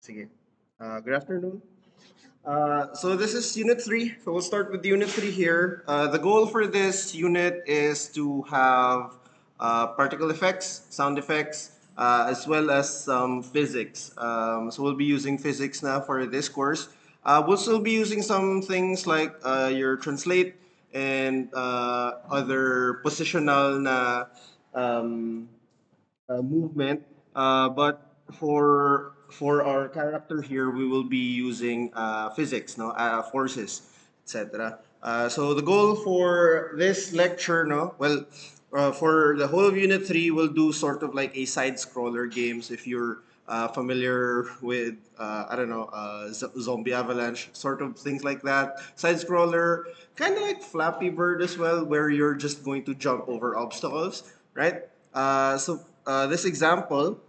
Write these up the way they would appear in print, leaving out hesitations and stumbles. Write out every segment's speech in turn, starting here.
Sige. Good afternoon. So this is Unit 3. So we'll start with Unit 3 here. The goal for this unit is to have particle effects, sound effects, as well as some physics. So we'll be using physics now for this course. We'll still be using some things like your translate and other positional na um, movement. But for our character here, we will be using physics, no, forces, etc. So the goal for this lecture, no, well, for the whole of Unit 3, we'll do sort of like a side scroller games. If you're familiar with, I don't know, Zombie Avalanche, sort of things like that. Side scroller, kind of like Flappy Bird as well, where you're just going to jump over obstacles, right? This example,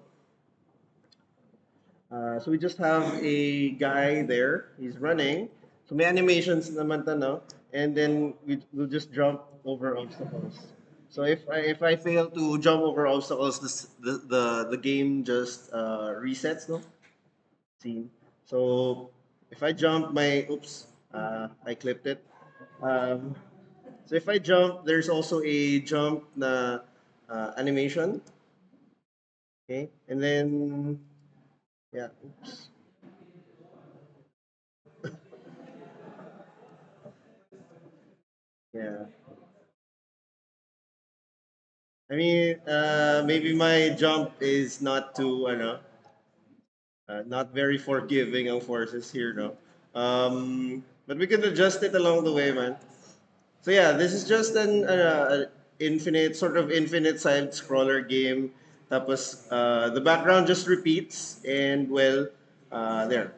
so we just have a guy there. He's running. So may animations naman to, no? And then we'll just jump over obstacles. So if I fail to jump over obstacles, the game just resets, no? Scene. So if I jump, I clipped it. Um, so if I jump, there's also a jump na animation. Okay, and then yeah, oops. Yeah. I mean, maybe my jump is not too, not very forgiving of forces here, no. But we can adjust it along the way, man. So yeah, this is just an infinite sort of infinite side scroller game. Tapos the background just repeats, and well, there,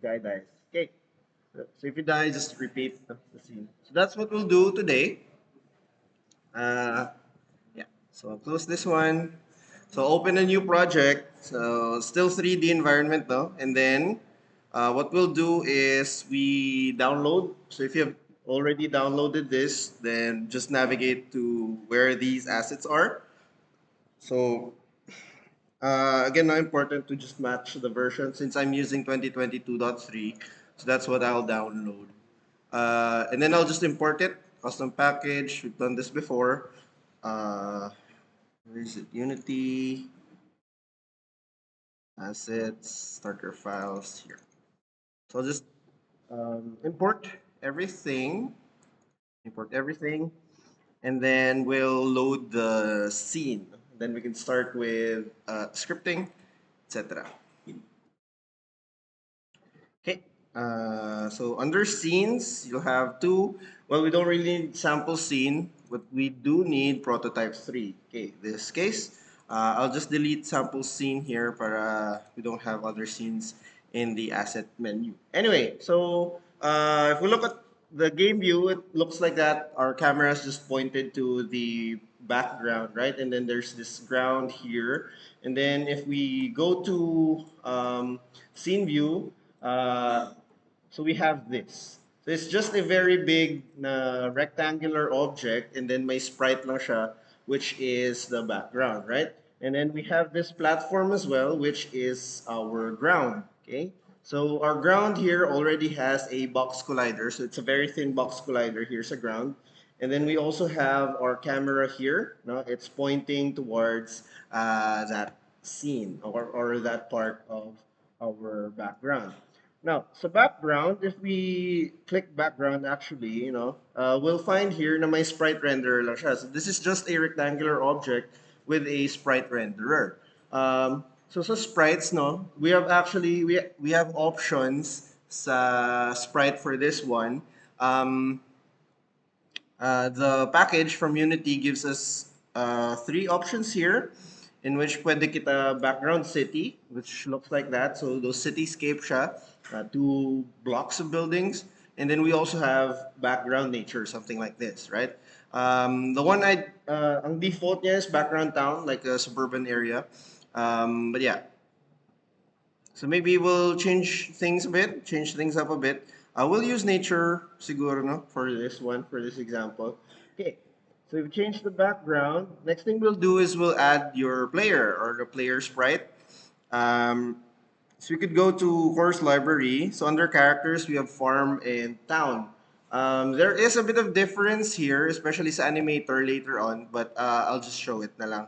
guy dies. Okay. So if you die, just repeat the scene. So that's what we'll do today. Uh, yeah. So I'll close this one. So open a new project. So still 3D environment though. And then what we'll do is we download. So if you have already downloaded this, then just navigate to where these assets are. So again, not important to just match the version since I'm using 2022.3. So that's what I'll download. And then I'll just import it, custom package. We've done this before. Uh, where is it? Unity, assets, starter files here. So I'll just import everything, import everything, and then we'll load the scene. Then we can start with scripting, etc. Okay. So under scenes, you'll have two. Well, we don't really need sample scene, but we do need prototype 3. Okay, this case, I'll just delete sample scene here para we don't have other scenes in the asset menu. Anyway, so if we look at the game view, it looks like that our camera is just pointed to the background, right? And then there's this ground here. And then if we go to scene view, so we have this. So it's just a very big rectangular object, and then may sprite lang siya, which is the background, right? And then we have this platform as well, which is our ground. Okay. So our ground here already has a box collider. So it's a very thin box collider. Here's a ground. And then we also have our camera here. No, it's pointing towards that scene or that part of our background. Now, so background, if we click background, actually, we'll find here na may sprite renderer lang siya. So this is just a rectangular object with a sprite renderer. So sa sprites, no, we have actually we have options sa sprite for this one. The package from Unity gives us three options here in which pwede kita background city, which looks like that. So those cityscape siya, two blocks of buildings. And then we also have background nature, something like this, right? The one ang default niya is background town, like a suburban area. But yeah, so maybe we'll change things a bit, change things up a bit. We'll use nature siguro no for this one, for this example. Okay. So we've changed the background. Next thing we'll do is we'll add your player or the player sprite. Um, So we could go to course library. So under characters, we have farm and town. There is a bit of difference here, especially sa animator later on, but I'll just show it na lang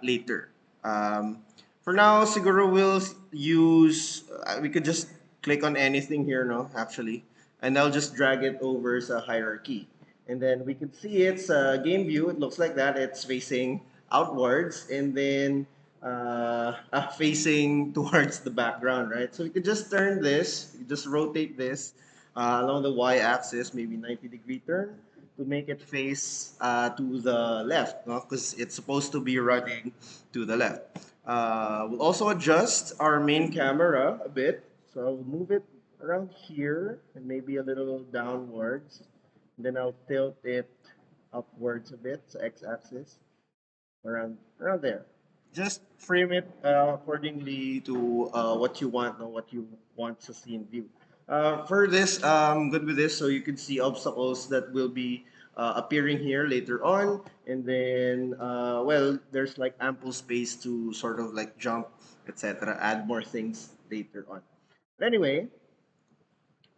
later. For now, siguro we'll use, we could just click on anything here, no, actually. And I'll just drag it over sa hierarchy. And then we can see it's a game view. It looks like that. It's facing outwards and then facing towards the background, right? So we could just turn this, we just rotate this along the y-axis, maybe 90-degree turn to make it face to the left, no? Because it's supposed to be running to the left. We'll also adjust our main camera a bit. So I'll move it around here and maybe a little downwards. And then I'll tilt it upwards a bit, so x-axis, around there. Just frame it accordingly to what you want or what you want to see in view. For this, I'm good with this, so you can see obstacles that will be appearing here later on, and then well, there's like ample space to sort of like jump, etc. Add more things later on. But anyway,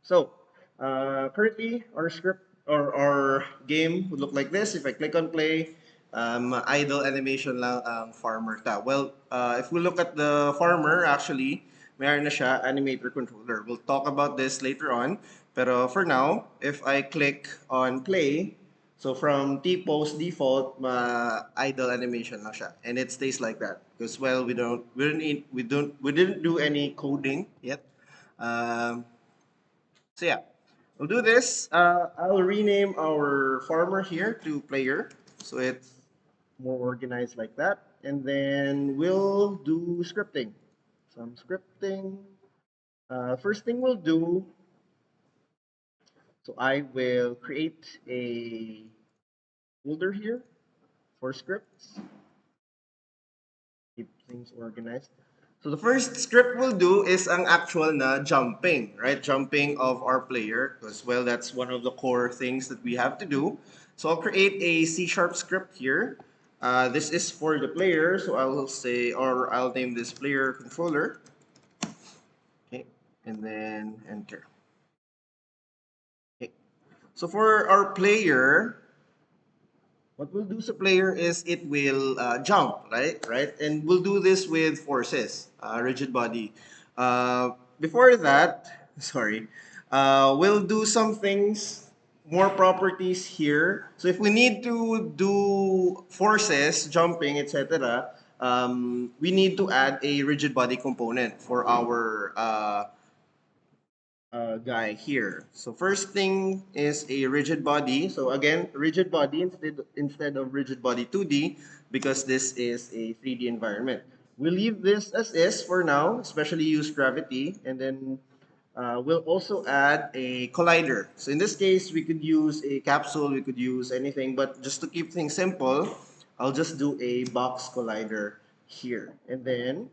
so currently our script or our game would look like this. If I click on play, idle animation lang ang farmer ta. Well, if we look at the farmer, actually, mayroon na siya animator controller. We'll talk about this later on. Pero for now, if I click on play, so from T-pose default, idle animation lang siya, and it stays like that because well, we didn't do any coding yet. Um, so yeah, we'll do this. I'll rename our farmer here to player, so it's more organized like that. And then we'll do scripting. Some scripting. First thing we'll do, so I will create a folder here for scripts. Keep things organized. So the first script we'll do is ang actual na jumping, right? Jumping of our player, because well, that's one of the core things that we have to do. So I'll create a C# script here. This is for the player, so I'll say, or I'll name this player controller. Okay, and then enter. Okay. So for our player, what we'll do sa player is it will jump, right? Right? And we'll do this with forces, rigid body. Before that, sorry, we'll do some things, more properties here. So if we need to do forces, jumping, etc., we need to add a rigid body component for our guy here. So first thing is a rigid body. So again, rigid body instead of rigid body 2D because this is a 3D environment. We'll leave this as is for now, especially use gravity, and then we'll also add a collider. So in this case, we could use a capsule, we could use anything, but just to keep things simple, I'll just do a box collider here. And then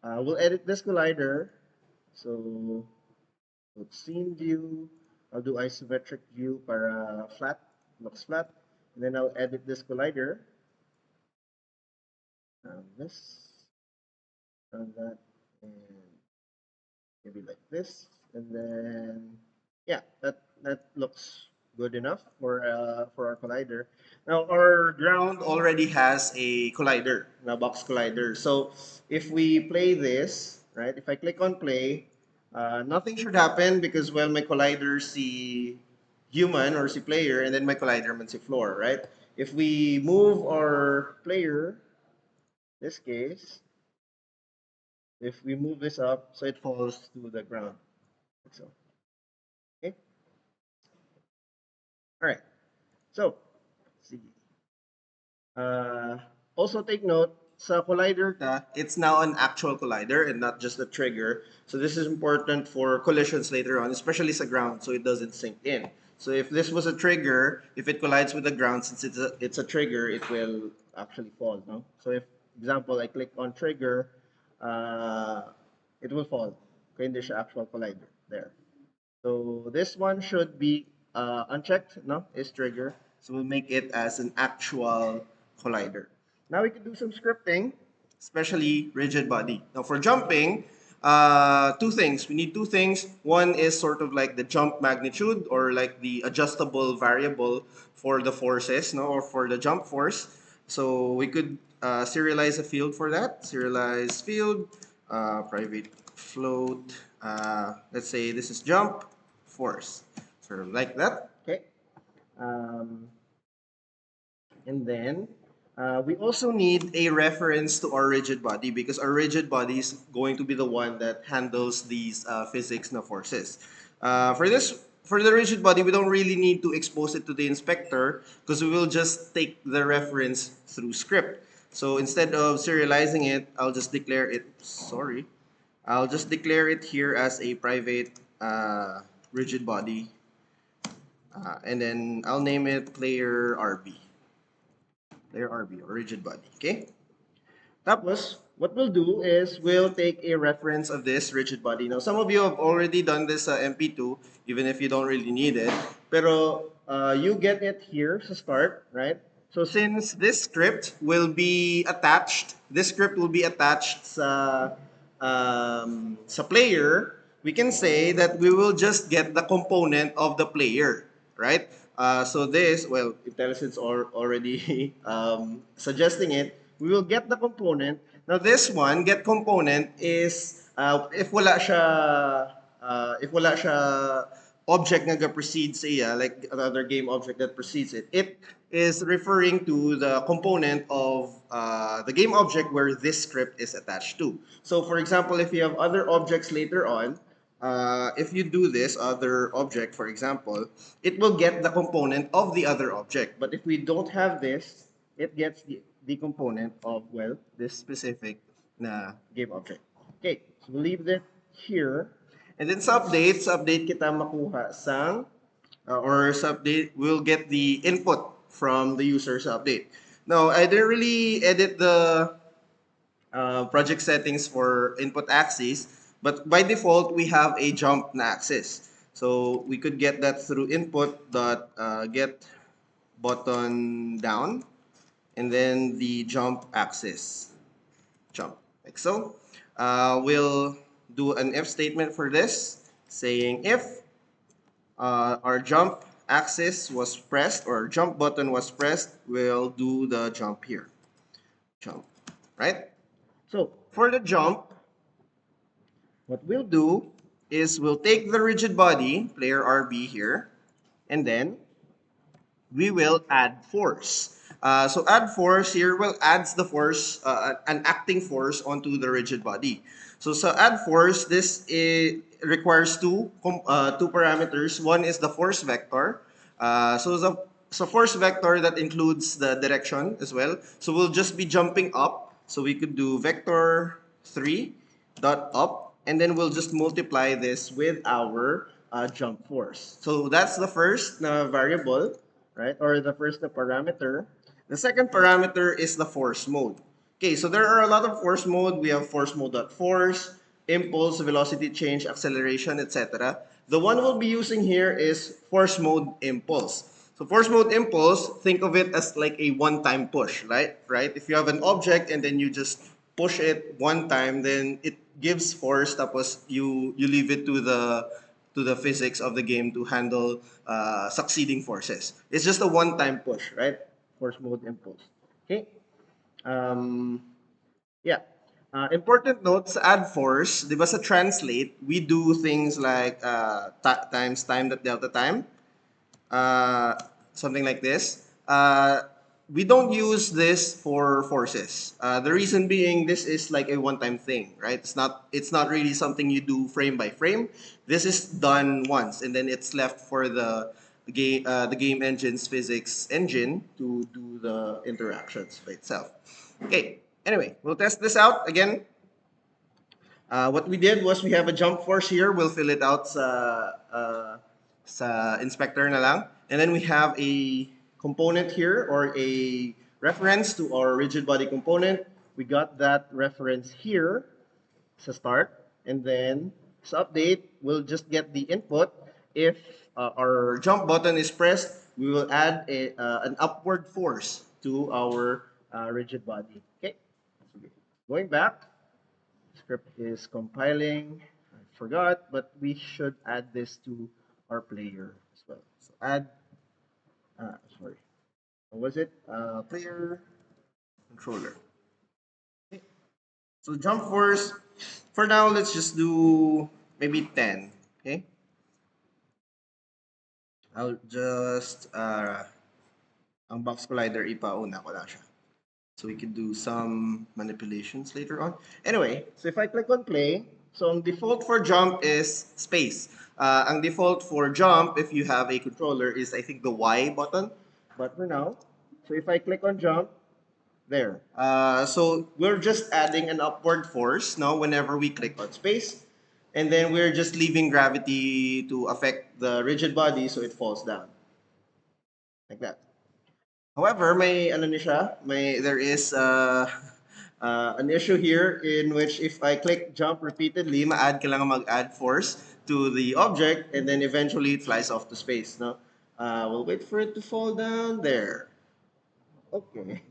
we'll edit this collider. So scene view, I'll do isometric view para flat, looks flat. And then I'll edit this collider. This, and that, and maybe like this. And then, yeah, that looks good enough for our collider. Now our ground already has a collider, a box collider. So if we play this, right? If I click on play, nothing should happen because well, my collider see human or see player, and then my collider man see floor, right? If we move our player, this case, if we move this up, so it falls to the ground. Like so. Okay. All right. So, see. Also take note, sa collider ka, it's now an actual collider and not just a trigger. So this is important for collisions later on, especially sa ground, so it doesn't sink in. So if this was a trigger, if it collides with the ground, since it's a trigger, it will actually fall. No. So if example, I click on trigger, it will fall. Okay, hindi siya actual collider there. So this one should be unchecked, no, is trigger. So we'll make it as an actual collider. Now we can do some scripting, especially rigid body. Now for jumping, two things. We need two things. One is sort of like the jump magnitude or like the adjustable variable for the forces, no, or for the jump force. So we could serialize a field for that. Serialize field, private float. Let's say this is jump force, sort of like that. Okay. Um, and then we also need a reference to our rigid body because our rigid body is going to be the one that handles these physics na forces. For the rigid body, we don't really need to expose it to the inspector because we will just take the reference through script. So instead of serializing it, I'll just declare it, sorry, I'll just declare it here as a private rigid body. And then I'll name it player RB. Layer RB or rigid body. Okay? Tapos, what we'll do is we'll take a reference of this rigid body. Now, some of you have already done this MP2, even if you don't really need it. Pero you get it here to start, right? So since this script will be attached, sa player, we can say that we will just get the component of the player, right? So this, well, IntelliSense already suggesting it. We will get the component. Now this one, get component is if wala siya object nga precedes iya, like another game object that precedes it, it is referring to the component of the game object where this script is attached to. So for example, if you have other objects later on, if you do this other object, for example, it will get the component of the other object. But if we don't have this, it gets the component of, well, this specific na game object. Okay, so we'll leave that here. And then sa update kita makuha sang, or sa update, we'll get the input from the user's update. Now, I didn't really edit the project settings for input axis, but by default, we have a jump na axis. So we could get that through input dot get button down, and then the jump axis, jump, like so. We'll do an if statement for this, saying if our jump axis was pressed or jump button was pressed, we'll do the jump here. Jump, right? So for the jump, what we'll do is we'll take the rigid body, player RB here, and then we will add force. So add force here, well, adds the force, an acting force onto the rigid body. So add force, this requires two parameters. One is the force vector. So force vector that includes the direction as well. So we'll just be jumping up. So we could do vector 3 dot up, and then we'll just multiply this with our jump force. So that's the first variable, right? Or the first parameter. The second parameter is the force mode. Okay, so there are a lot of force mode. We have force mode dot force, impulse, velocity change, acceleration, etc. The one we'll be using here is force mode impulse. So force mode impulse, think of it as like a one-time push, right? Right? If you have an object and then you just push it one time, then it gives force. Tapos you leave it to the physics of the game to handle succeeding forces. It's just a one-time push, right? Force mode impulse. Okay. Um, yeah. Important notes, add force. Di ba sa translate, we do things like times time dot delta time. uh, Something like this. We don't use this for forces. The reason being, this is like a one-time thing, right? It's not really something you do frame by frame. This is done once, and then it's left for the game engine's physics engine to do the interactions by itself. Okay. Anyway, we'll test this out again. What we did was we have a jump force here. We'll fill it out sa inspector na lang. And then we have a component here or a reference to our rigid body component. We got that reference here sa start. And then sa update, we'll just get the input. If our jump button is pressed, we will add an upward force to our rigid body. Okay. Going back. script is compiling. I forgot, but we should add this to our player as well. So add, sorry, what was it? Player controller. Okay. So jump force, for now, let's just do maybe 10. Okay. I'll just, ang box collider, ipauna ko lang siya. So we can do some manipulations later on. Anyway, so if I click on play, so ang default for jump is space. Ang default for jump, if you have a controller, is I think the Y button. But for now, so if I click on jump, there. So we're just adding an upward force now whenever we click on space. And then we're just leaving gravity to affect the rigid body so it falls down. Like that. However, may ano ni siya, there is an issue here in which if I click jump repeatedly, ma-add kailangan mag-add force to the object and then eventually it flies off to space. No? We'll wait for it to fall down there. Okay.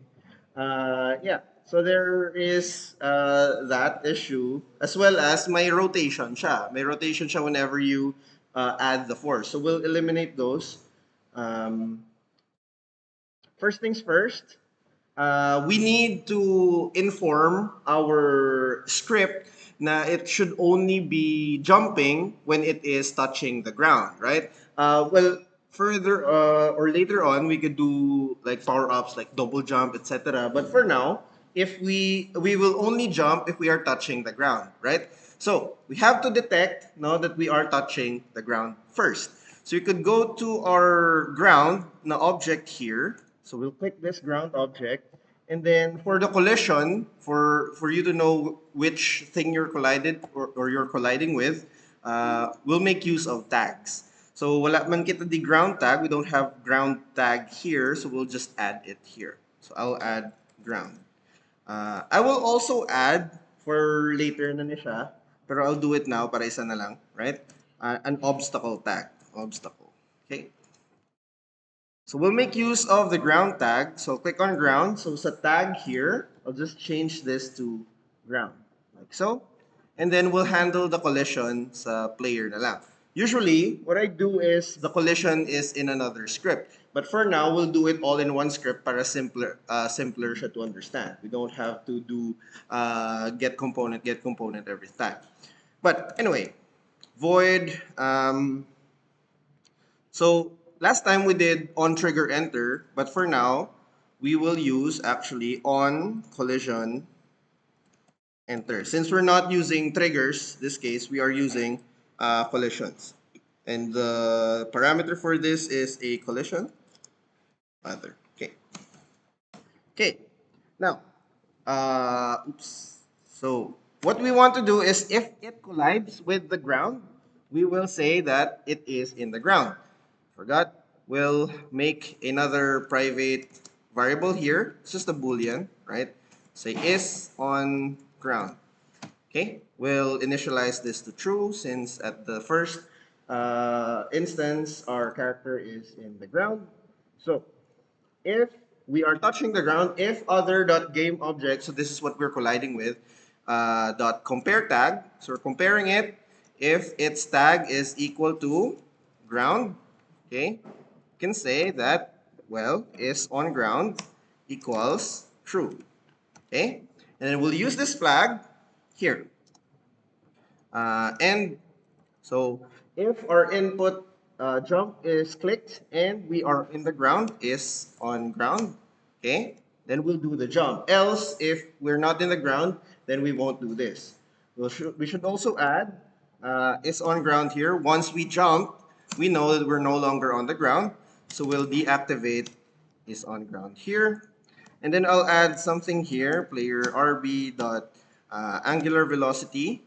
Yeah. So there is that issue as well as may rotation siya. May rotation siya whenever you add the force. So we'll eliminate those. Um, First things first, we need to inform our script na it should only be jumping when it is touching the ground, right? Well, further or later on, we could do like power ups like double jump, etc. But for now, if we will only jump if we are touching the ground, right? So we have to detect now that we are touching the ground first. So you could go to our ground na object here. So we'll click this ground object. And then for the collision, for you to know which thing you're collided or you're colliding with, we'll make use of tags. So wala man kita the ground tag, we don't have ground tag here, so we'll just add it here. So I'll add ground. I will also add for later na ni siya, pero I'll do it now para isa na lang, right? An obstacle tag. Obstacle. Okay. So we'll make use of the ground tag. So click on ground. So sa tag here, I'll just change this to ground. Like so. And then we'll handle the collision sa player na lang. Usually, what I do is the collision is in another script. But for now, we'll do it all in one script para simpler siya to understand. We don't have to do get component every time. But anyway, void. So last time we did on trigger enter, but for now, we will use actually on collision enter. Since we're not using triggers, this case, we are using collisions. And the parameter for this is a collision pattern. Okay. Okay. Now, oops. So what we want to do is if it collides with the ground, we will say that it is in the ground. Forgot, we'll make another private variable here. It's just a boolean, right? Say is on ground. Okay, we'll initialize this to true since at the first instance our character is in the ground. So if we are touching the ground, if other dot game object, so this is what we're colliding with, dot compare tag, so we're comparing it. If its tag is equal to ground, okay, you can say that, well, is on ground equals true, okay? And then we'll use this flag here. And so if our input jump is clicked and we are in the ground, is on ground, okay, then we'll do the jump. Else, if we're not in the ground, then we won't do this. We should also add is on ground here. Once we jump, we know that we're no longer on the ground. So we'll deactivate is on ground here. And then I'll add something here, player RB dot angular velocity.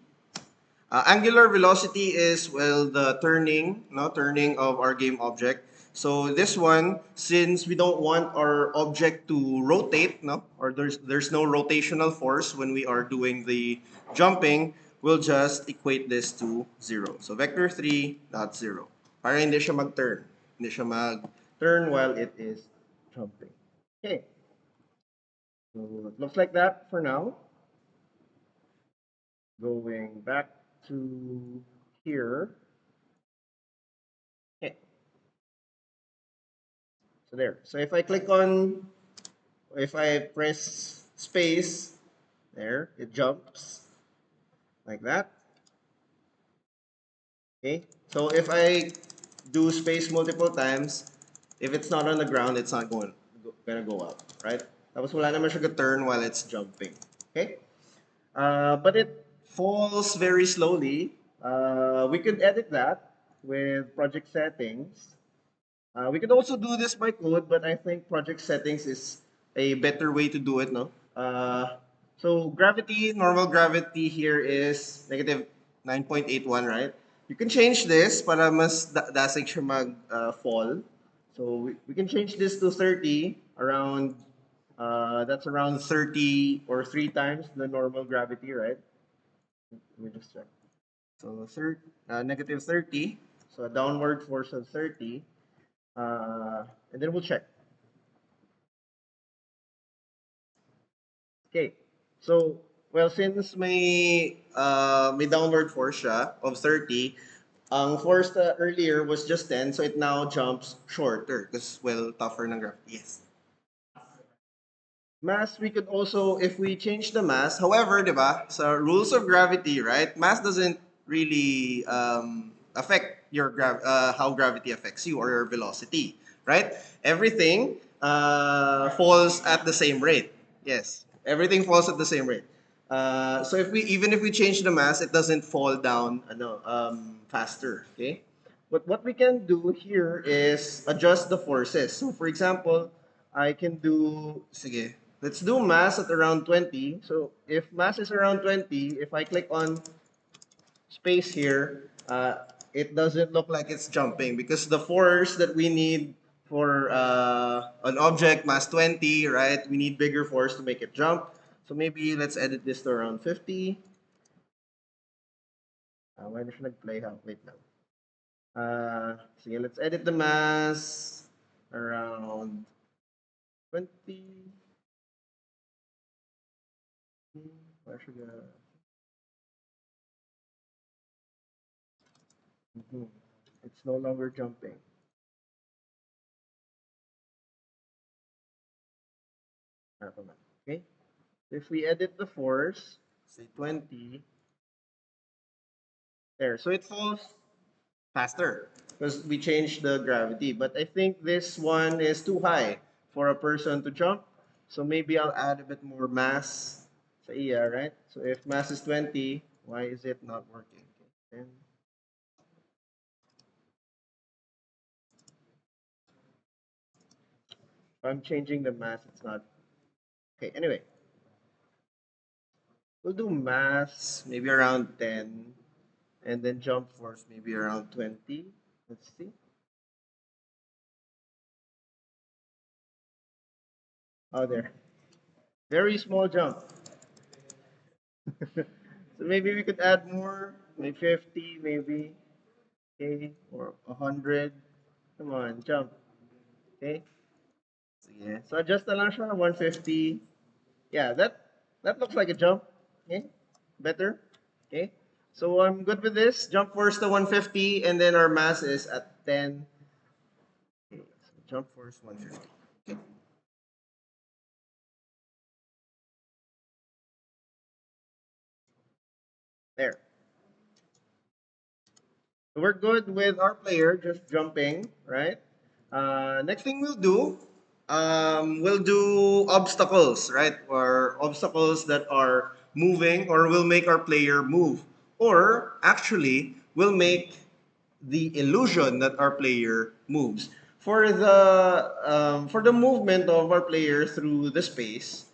Angular velocity is, well, the turning, no, turning of our game object. So this one, since we don't want our object to rotate, no, or there's no rotational force when we are doing the jumping, we'll just equate this to 0. So vector 3 dot 0. Para hindi siya mag-turn. Hindi siya mag-turn while it is jumping. Okay. So it looks like that for now. Going back to here. Okay, so there. So if I click on, if I press space, there, it jumps like that. Okay, so if I do space multiple times, if it's not on the ground, it's not gonna go up, right? Tapos wala naman siya turn while it's jumping. Okay? But it falls very slowly. We could edit that with project settings. We could also do this by code, but I think project settings is a better way to do it, no? So gravity, normal gravity here is negative 9.81, right? You can change this para mas dasig siya fall. So we can change this to 30, around, that's around 30 or 3 times the normal gravity, right? Let me just check. So negative 30, so a downward force of 30. And then we'll check. Okay. So, well, since may downward force siya of 30, ang force earlier was just 10, so it now jumps shorter because, well, tougher ng graph. Yes. Mass, we could also, if we change the mass, however, di ba, sa rules of gravity, right, mass doesn't really affect how gravity affects you or your velocity, right? Everything falls at the same rate. Yes, everything falls at the same rate. So even if we change the mass, it doesn't fall down faster, okay? But what we can do here is adjust the forces. So for example, I can do, sige, let's do mass at around 20. So if mass is around 20, if I click on space here, it doesn't look like it's jumping because the force that we need for an object mass 20, right? We need bigger force to make it jump. So maybe let's edit this to around 50. Why na siya nag-play ha? Wait lang. Sige, let's edit the mass around 20. Where should I? Mhm. It's no longer jumping. Okay. If we edit the force, say 20, there. So it falls faster because we changed the gravity. But I think this one is too high for a person to jump. So maybe I'll add a bit more mass sa iya, right? So if mass is 20, why is it not working? Okay. 10. If I'm changing the mass, it's not. Okay, anyway, we'll do mass maybe around 10 and then jump force maybe around 20. Let's see. Oh, there. Very small jump. So maybe we could add more, maybe 50, maybe, okay, or 100. Come on, jump. Okay. So yeah. So adjust na lang siya, 150. Yeah, that looks like a jump. Okay. Better. Okay. So I'm good with this. Jump force to 150, and then our mass is at 10. Okay. So jump force 150. Okay. There. So we're good with our player just jumping, right? Next thing we'll do obstacles, right? Or obstacles that are moving or will make our player move. Or actually, will make the illusion that our player moves. For the movement of our player through the space,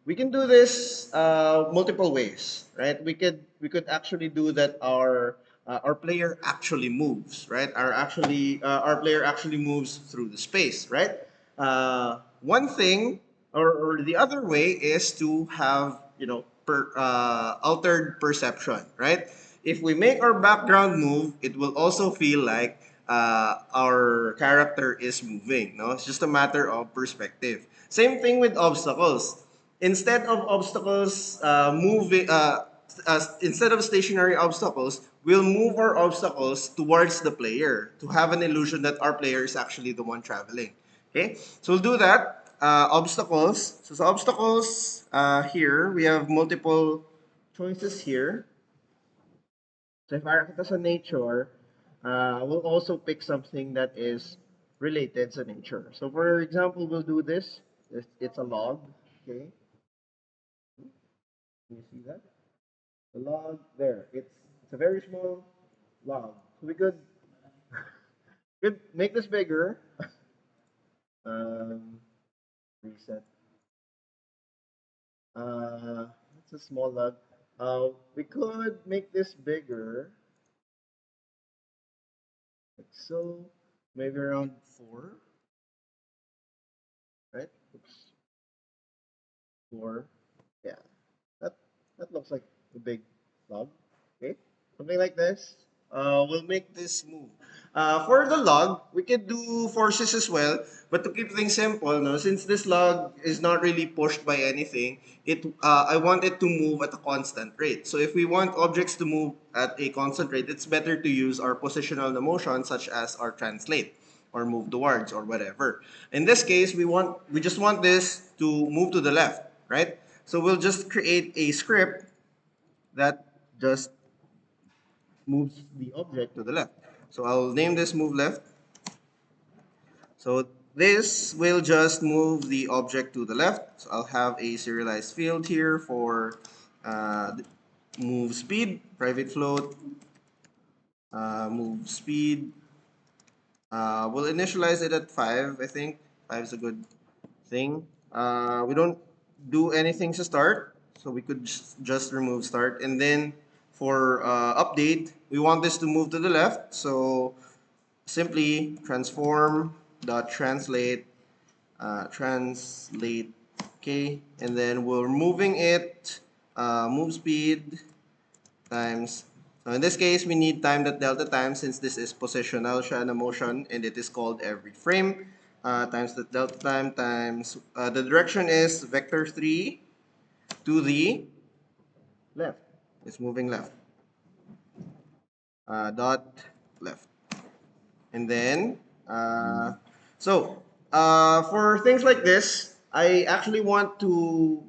we can do this multiple ways, right? We could actually do that our player actually moves, right? Our player actually moves through the space, right? One thing or the other way is to have altered perception, right? If we make our background move, it will also feel like our character is moving. No, it's just a matter of perspective. Same thing with obstacles. Instead of obstacles moving, instead of stationary obstacles, we'll move our obstacles towards the player to have an illusion that our player is actually the one traveling. Okay, so we'll do that. Obstacles. So obstacles here, we have multiple choices here. So if nakita sa nature, we'll also pick something that is related to nature. So for example, we'll do this. It's a log. Okay, can you see that? The log there. It's a very small log. So we could make this bigger. Um, reset. It's a small log. We could make this bigger. Like so, maybe around 4, right? Oops, 4. Yeah, that that looks like a big log. Okay, something like this. We'll make this move. For the log, we could do forces as well, but to keep things simple, no, since this log is not really pushed by anything, I want it to move at a constant rate. So if we want objects to move at a constant rate, it's better to use our positional notation such as our translate or move towards or whatever. In this case, we just want this to move to the left, right? So we'll just create a script that just moves the object to the left. So I'll name this move left. So this will just move the object to the left. So I'll have a serialized field here for move speed, private float, move speed. We'll initialize it at 5, I think. 5 is a good thing. We don't do anything to start, so we could just remove start. And then for update, we want this to move to the left. So simply transform dot translate translate, okay, and then we're moving it move speed times, so in this case we need time dot delta time since this is positional siya na motion and it is called every frame, times the delta time times the direction is vector 3 to the left, it's moving left, dot left. And then, for things like this, I actually want to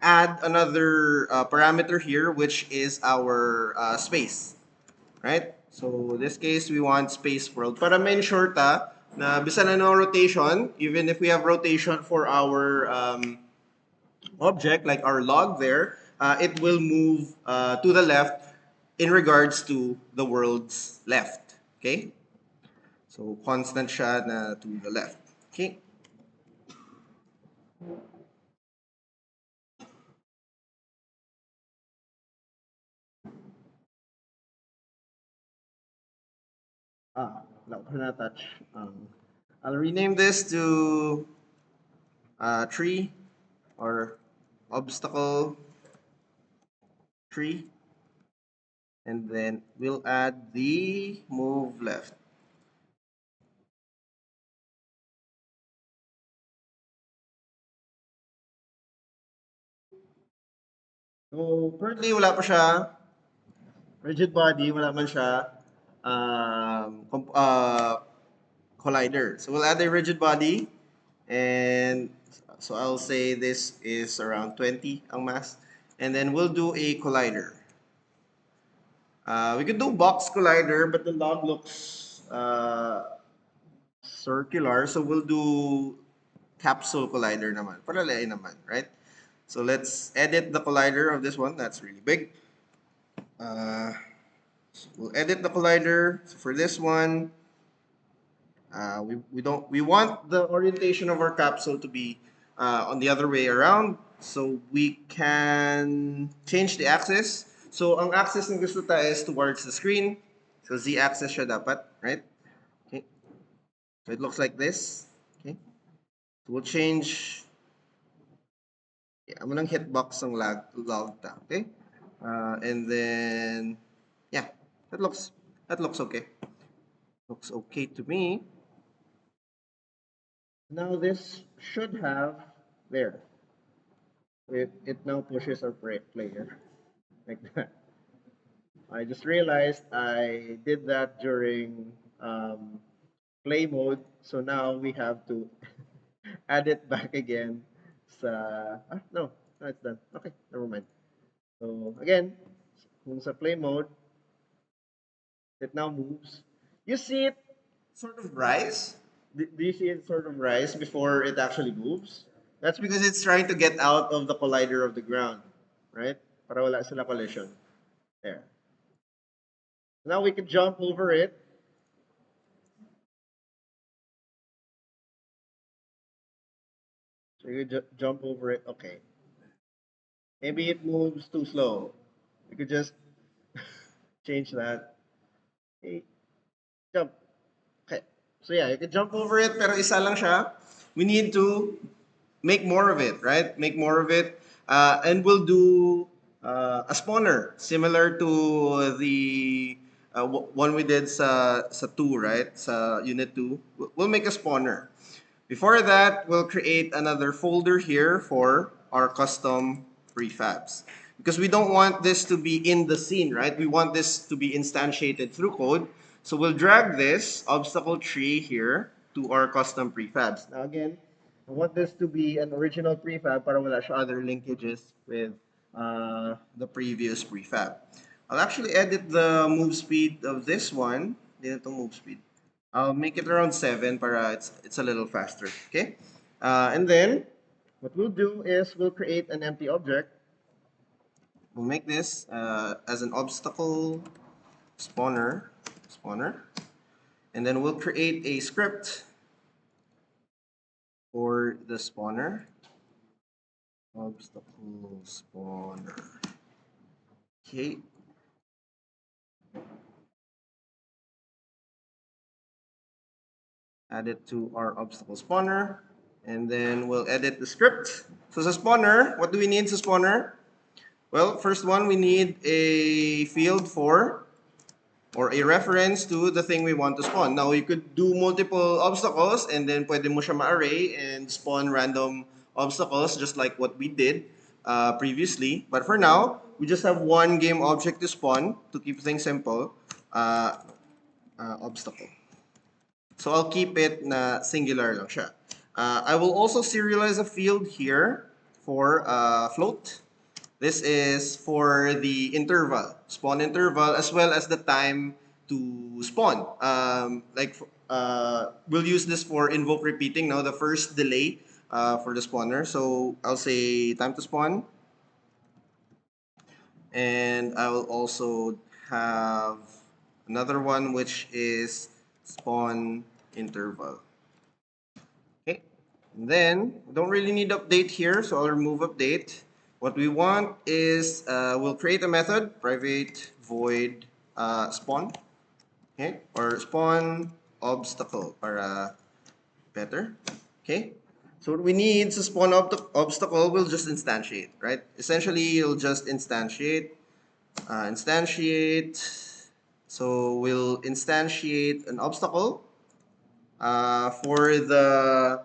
add another parameter here, which is our space, right? So in this case, we want space world. Para ma-ensure na bisa na no rotation, even if we have rotation for our object, like our log there, it will move to the left in regards to the world's left. Okay? So, constant siya na to the left. Okay? Wala ko na-touch. I'll rename this to tree or obstacle tree. And then we'll add the move left. So, currently wala pa siya. Rigid body, wala man siya. Collider. So we'll add a rigid body. And so I'll say this is around 20 ang mass. And then we'll do a collider. We could do box collider, but the log looks circular. So we'll do capsule collider naman. Paralay naman, right? So let's edit the collider of this one. That's really big. So we'll edit the collider. So for this one, we want the orientation of our capsule to be on the other way around. So we can change the axis. So ang axis ng gusto tayo is towards the screen. So z-axis siya dapat, right? Okay. So it looks like this. Okay. So we'll change. Yeah, I'm gonna hitbox ng log ta. Okay. And then yeah, that looks okay. Looks okay to me. Now this should have there. It now pushes our player. like that. I just realized I did that during play mode, so now we have to add it back again. No, no, it's done. Okay, never mind. So again, kung sa play mode, it now moves. You see it sort of rise. Do you see it sort of rise before it actually moves? That's because it's trying to get out of the collider of the ground, right? Para wala sila collision. There. Now we can jump over it. So you jump over it. Okay. Maybe it moves too slow. You could just change that. Okay. Jump. Okay. So yeah, you can jump over it, pero isa lang siya. We need to make more of it, right? Make more of it. And we'll do a spawner, similar to the one we did sa 2, right? Sa Unit 2. We'll make a spawner. Before that, we'll create another folder here for our custom prefabs. Because we don't want this to be in the scene, right? We want this to be instantiated through code. So we'll drag this obstacle tree here to our custom prefabs. Now again, I want this to be an original prefab para wala siya other linkages with the previous prefab. I'll actually edit the move speed of this one. Dito move speed. I'll make it around 7 para it's a little faster. Okay? And then, what we'll do is we'll create an empty object. We'll make this as an obstacle spawner. And then we'll create a script for the spawner. Obstacle spawner. Okay. Add it to our obstacle spawner. And then we'll edit the script. So the spawner, what do we need sa spawner? Well, first one, we need a field for or a reference to the thing we want to spawn. Now, you could do multiple obstacles and then pwede mo siya ma-array and spawn random obstacles just like what we did previously. But for now, we just have one game object to spawn to keep things simple. Obstacle. So I'll keep it na singular lang siya. I will also serialize a field here for float. This is for the interval, spawn interval, as well as the time to spawn. We'll use this for invoke repeating now, the first delay for the spawner. So I'll say time to spawn. And I will also have another one which is spawn interval. Okay. And then, we don't really need update here, so I'll remove update. What we want is, we'll create a method, private void spawn, okay? Or spawn obstacle para better, okay? So what we need to spawn obstacle, we'll just instantiate, right? Essentially, you'll just instantiate. So we'll instantiate an obstacle. For the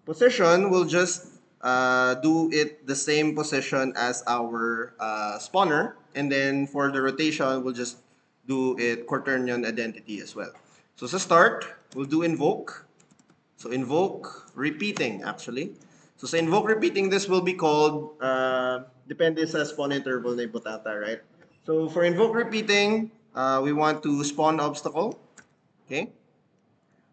position, we'll just do it the same position as our spawner. And then for the rotation, we'll just do it quaternion identity as well. So sa start, we'll do invoke. So invoke repeating actually. So sa invoke repeating, this will be called, depende sa spawn interval na ibutata, right? So for invoke repeating, we want to spawn obstacle. Okay?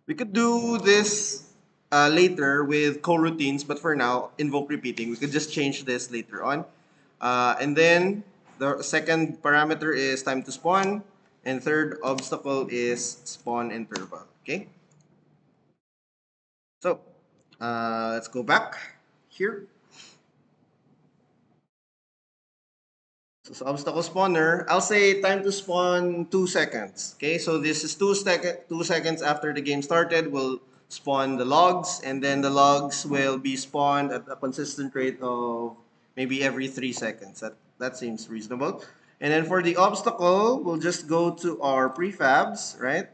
We could do this later with coroutines, but for now, invoke repeating. We could just change this later on. And then the second parameter is time to spawn, and third obstacle is spawn interval. Okay. So let's go back here. So obstacle spawner, I'll say time to spawn 2 seconds. Okay, so this is 2 seconds after the game started. We'll spawn the logs, and then the logs will be spawned at a consistent rate of maybe every 3 seconds. That seems reasonable. And then for the obstacle, we'll just go to our prefabs, right?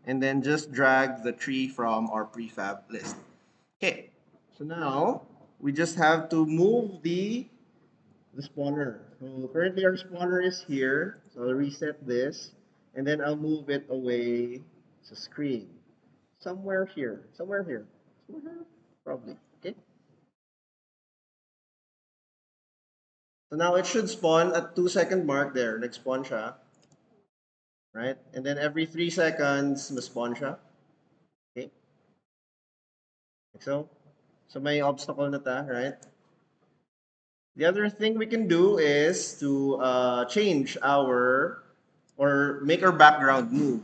And then just drag the tree from our prefab list. Okay, so now we just have to move the spawner. So currently our spawner is here. So I'll reset this and then I'll move it away to screen. Somewhere here. Somewhere here. Somewhere here. Probably. Okay. So now it should spawn at 2 second mark there. Nag-spawn siya. Right? And then every 3 seconds, mas-spawn siya. Okay. Like so. So may obstacle na ta, right? The other thing we can do is to change our or make our background move.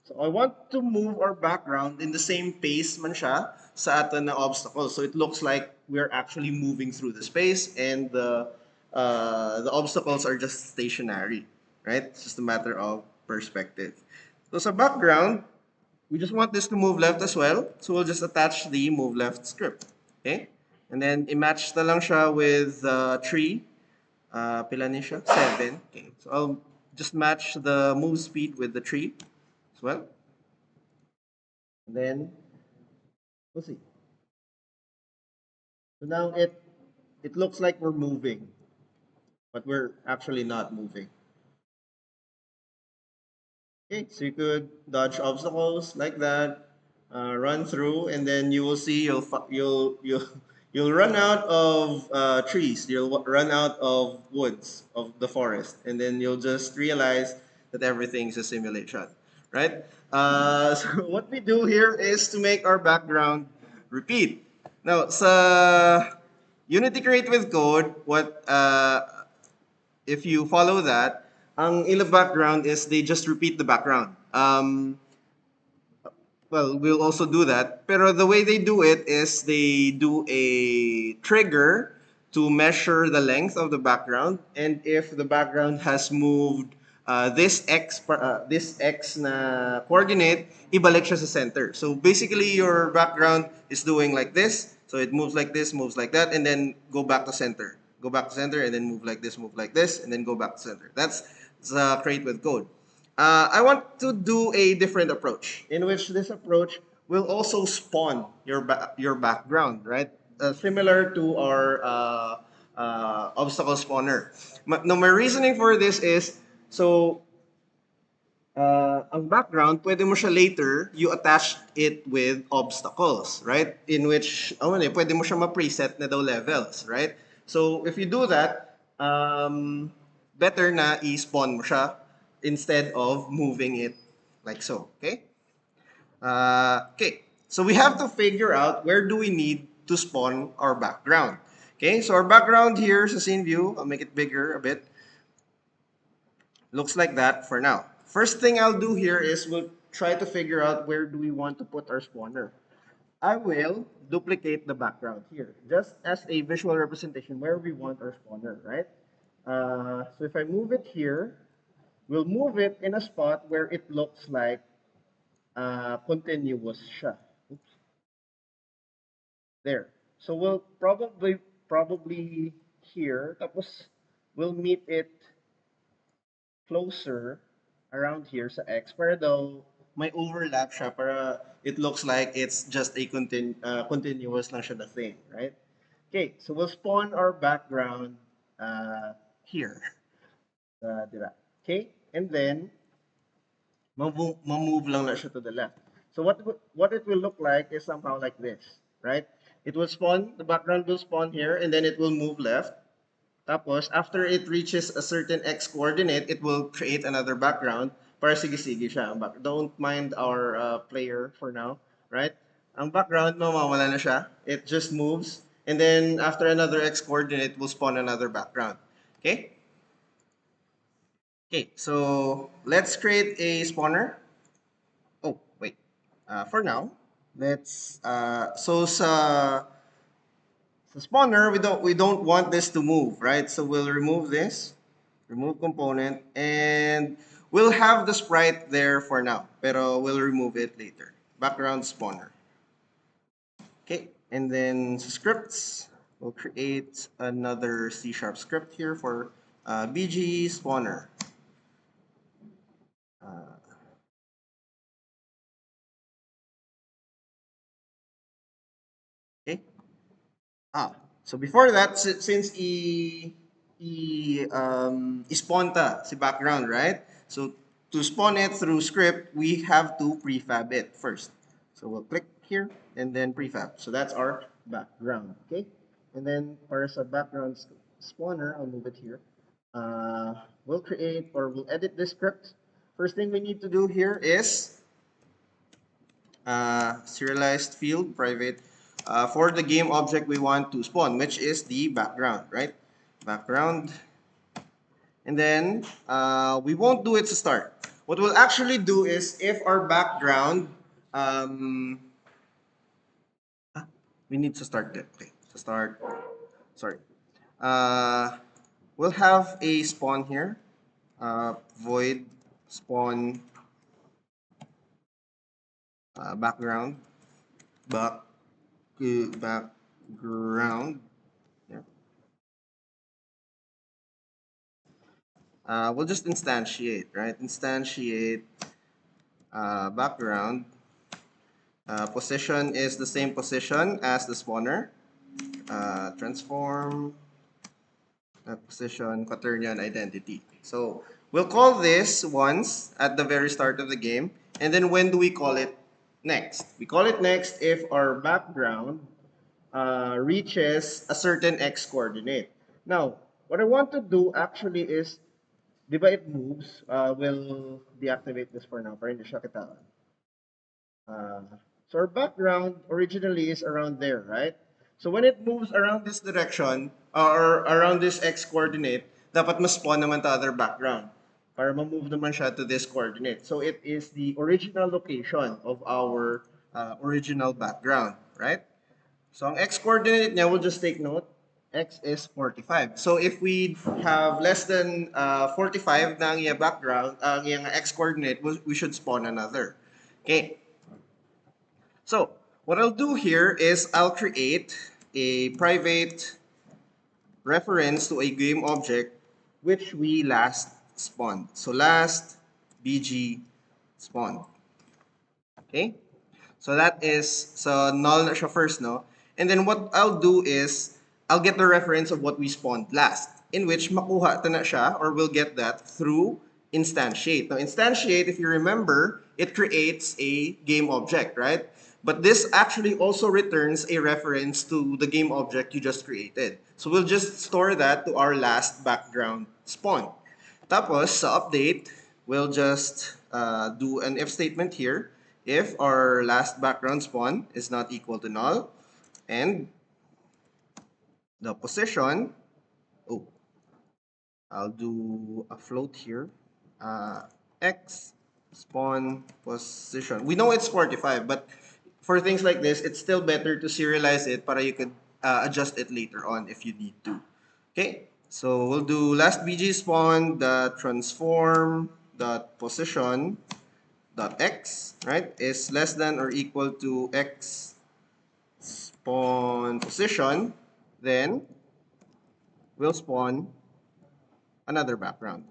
So I want to move our background in the same pace man siya sa atin na obstacle. So it looks like we're actually moving through the space and the obstacles are just stationary, right? It's just a matter of perspective. So sa background, we just want this to move left as well. So we'll just attach the move left script. Okay? And then i-match na lang siya with tree. Pila ni siya? 7. Okay. So I'll just match the move speed with the tree as well. And then we'll see. So now it looks like we're moving, but we're actually not moving. Okay, so you could dodge obstacles like that, run through, and then you will see you'll run out of trees. You'll run out of woods of the forest, and then you'll just realize that everything's a simulation, right? So what we do here is to make our background repeat. Now, sa Unity Create with Code, what if you follow that, ang ila background is they just repeat the background. Well, we'll also do that. Pero the way they do it is they do a trigger to measure the length of the background, and if the background has moved this x na coordinate, ibalik siya sa center. So basically, your background is doing like this. So it moves like this, moves like that, and then go back to center. Go back to center, and then move like this, and then go back to center. That's the create with code. I want to do a different approach, in which this approach will also spawn your background, right? Similar to our obstacle spawner. Now, my reasoning for this is, so ang background, pwede mo siya later, you attach it with obstacles, right? In which, pwede mo siya ma-preset na daw levels, right? So, if you do that, better na i-spawn mo siya instead of moving it like so, okay? Okay, so we have to figure out where do we need to spawn our background. Okay, so our background here sa scene view, I'll make it bigger a bit. Looks like that for now. First thing I'll do here is we'll try to figure out where do we want to put our spawner. I will duplicate the background here, just as a visual representation where we want our spawner, right? So if I move it here, we'll move it in a spot where it looks like continuous siya. Oops. There. So we'll probably here, tapos we'll meet it closer around here sa X para daw may overlap siya para it looks like it's just a continuous lang siya na thing, right? Okay, so we'll spawn our background here. Diba? Okay, and then move lang na siya to the left. So what it will look like is somehow like this, right? It will spawn, the background will spawn here, and then it will move left. Tapos, after it reaches a certain x coordinate, it will create another background para sige-sige siya. Don't mind our player for now, right? Ang background, mawawala na siya. It just moves. And then, after another x coordinate, will spawn another background. Okay? Okay, so let's create a spawner. Oh, wait. For now, let's sa spawner we don't want this to move, right? So we'll remove this, remove component, and we'll have the sprite there for now, pero we'll remove it later. Background spawner. Okay, and then scripts, we'll create another C# script here for BG spawner. Uh, okay. So before that, since i-spawn ta si background, right? So to spawn it through script, we have to prefab it first. So we'll click here and then prefab. So that's our background, okay? And then para sa background spawner, I'll move it here. We'll create or we'll edit this script. First thing we need to do here is serialized field private for the game object we want to spawn, which is the background, right? Background. And then we won't do it to start. What we'll actually do is if our background, um, we need to start that. Okay, to start, sorry. Uh, we'll have a spawn here, void spawn background, back, background. Yeah. We'll just instantiate, right? Instantiate background. Position is the same position as the spawner. Transform position quaternion identity. So we'll call this once at the very start of the game. And then when do we call it next? We call it next if our background reaches a certain x coordinate. Now, what I want to do actually is, di ba it moves? We'll deactivate this for now para hindi siya kitaan. Uh, so our background originally is around there, right? So when it moves around this direction, or around this x coordinate, dapat mas-spawn naman the other background para ma-move naman siya to this coordinate. So it is the original location of our original background, right? So ang x coordinate niya, we'll just take note, x is 45. So if we have less than 45 na ang iyang background, ang iyang x coordinate, we should spawn another. Okay. So what I'll do here is I'll create a private reference to a game object which we last spawned. So last bg spawn. Okay? So that is, so null na siya first, no? And then what I'll do is, I'll get the reference of what we spawned last, in which makuha ta na siya, or we'll get that through instantiate. Now, instantiate, if you remember, it creates a game object, right? But this actually also returns a reference to the game object you just created. So we'll just store that to our last background spawn. Tapos, sa update, we'll just do an if statement here. If our last background spawn is not equal to null, and the position, oh, I'll do a float here. X spawn position. We know it's 45, but for things like this, it's still better to serialize it para you could adjust it later on if you need to. Okay, so we'll do last bg spawn the transform dot position dot x, right, is less than or equal to x spawn position, then we'll spawn another background.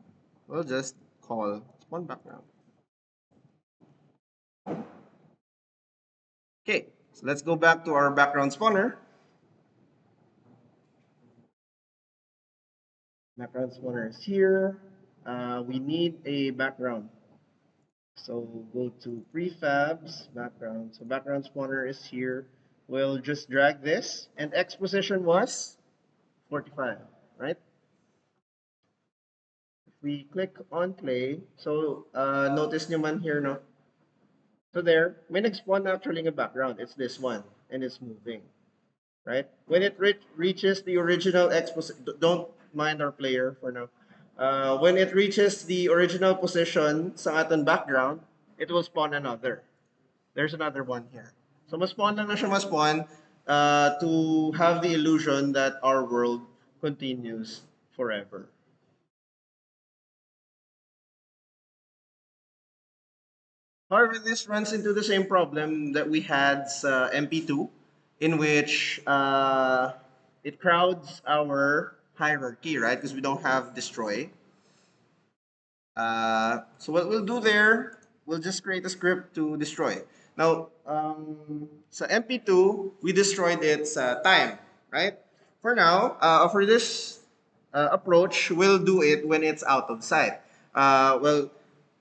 We'll just call spawn background. Okay, so let's go back to our background spawner. Background spawner is here. We need a background. So go to prefabs, background. So background spawner is here. We'll just drag this, and X position was 45, right? If we click on play, so notice nyo man here, no? So there, may nag-spawn actually a background. It's this one, and it's moving, right? When it reaches the original X position, don't mind our player for now. When it reaches the original position sa ating background, it will spawn another. There's another one here. So mas-spawn na siya mas-spawn to have the illusion that our world continues forever. However, this runs into the same problem that we had sa MP2, in which it crowds our hierarchy, right? Because we don't have destroy. So what we'll do there, we'll just create a script to destroy. Now, sa MP2, we destroyed its time, right? For now, for this approach will do it when it's out of sight. Well,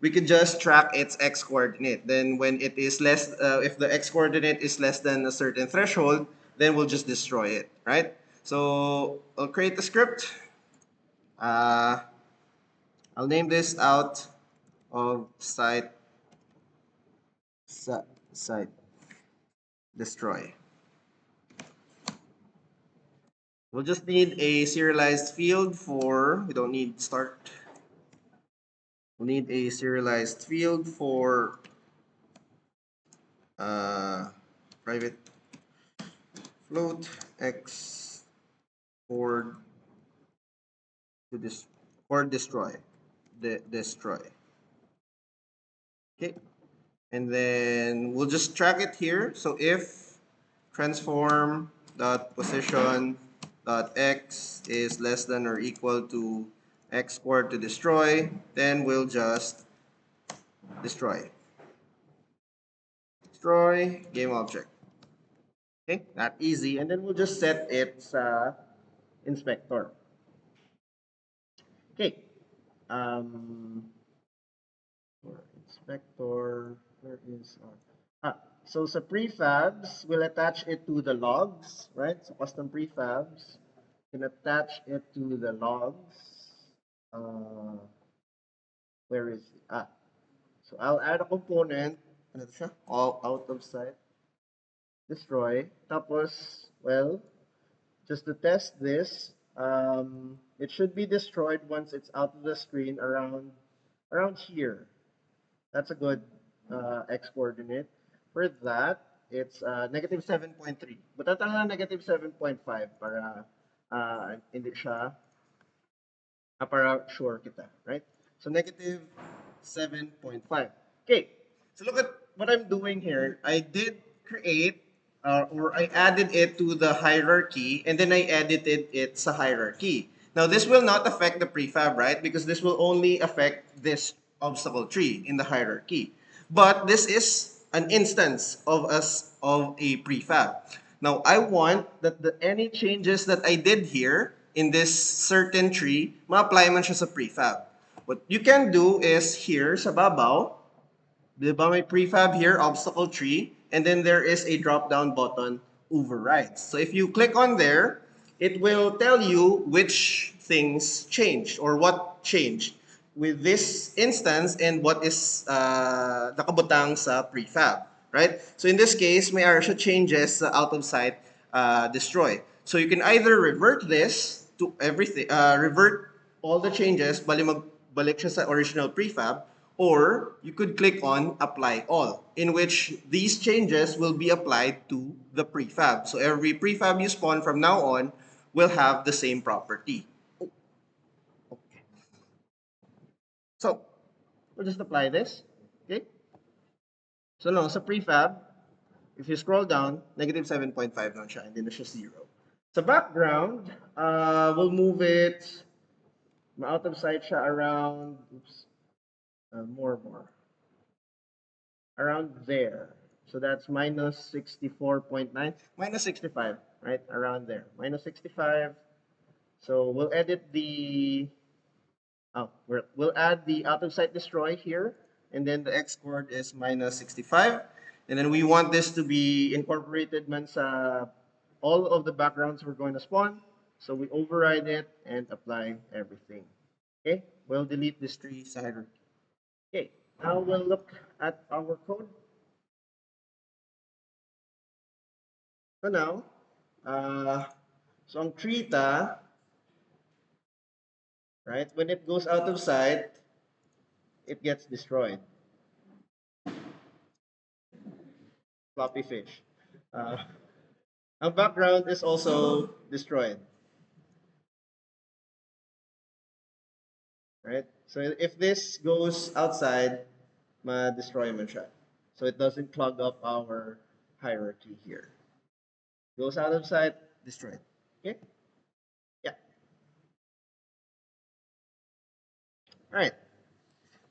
we could just track its x coordinate. Then when it is less, if the x coordinate is less than a certain threshold, then we'll just destroy it, right? So I'll create a script. Uh, I'll name this out of site destroy. We'll just need a serialized field for, we don't need start. We'll need a serialized field for uh, private float x or to this or destroy. Destroy. Okay. And then we'll just track it here. So if transform dot position dot x is less than or equal to x squared to destroy, then we'll just destroy. Destroy game object. Okay, that easy. And then we'll just set its inspector. Okay. Um, for inspector, where is so sa prefabs, we'll attach it to the logs, right? So custom prefabs can attach it to the logs. Uh, where is it? So I'll add a component. Ano to siya? All out of sight. Destroy. Tapos, well, just to test this, it should be destroyed once it's out of the screen around here. That's a good x coordinate. For that, it's negative 7.3. But na negative 7.5 para hindi siya para sure kita, right? So negative 7.5. Okay, so look at what I'm doing here. I did create or I added it to the hierarchy and then I edited it sa hierarchy. Now this will not affect the prefab, right? Because this will only affect this obstacle tree in the hierarchy. But this is an instance of us of a prefab. Now I want that any changes that I did here in this certain tree, ma-apply man siya sa prefab. What you can do is here sa babaw, di ba may prefab here, obstacle tree, and then there is a drop-down button, overrides. So if you click on there, it will tell you which things changed or what changed with this instance and what is nakabutang sa prefab, right? So in this case, may are siya changes sa out of sight destroy. So you can either revert this to everything, revert all the changes, bali magbalik siya sa original prefab, or you could click on apply all, in which these changes will be applied to the prefab. So every prefab you spawn from now on will have the same property. Okay. So we'll just apply this. Okay. So no, sa prefab, if you scroll down, negative 7.5 lang siya, hindi na siya 0. Sa background, we'll move it out of sight siya around, oops, more. Around there. So that's minus 64.9, minus 65, right? Around there, minus 65. So we'll edit the, we'll add the out of sight destroy here, and then the X chord is minus 65. And then we want this to be incorporated man sa all of the backgrounds we're going to spawn. So we override it and apply everything. Okay, we'll delete this tree side. Okay, now we'll look at our code. So now, so ang theta, right, when it goes out of sight, it gets destroyed. Floppy fish. Ang background is also destroyed. Right? So if this goes outside, ma-destroy man siya. So it doesn't clog up our hierarchy here. Goes out of sight, destroyed. Okay? Yeah. All right.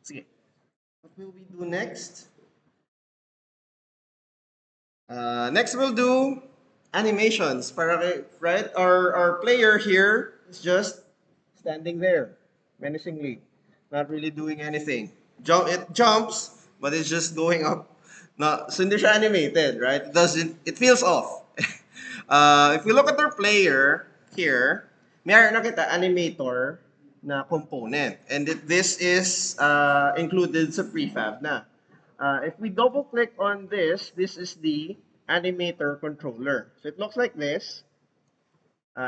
Sige. What will we do next? Next we'll do animations. Para right? Our player here is just standing there menacingly, not really doing anything. It jumps, but it's just going up. So hindi siya animated, right? It feels off. If we look at our player here, mayroon na kita animator na component. And this is included sa prefab na. If we double click on this is the animator controller. So it looks like this.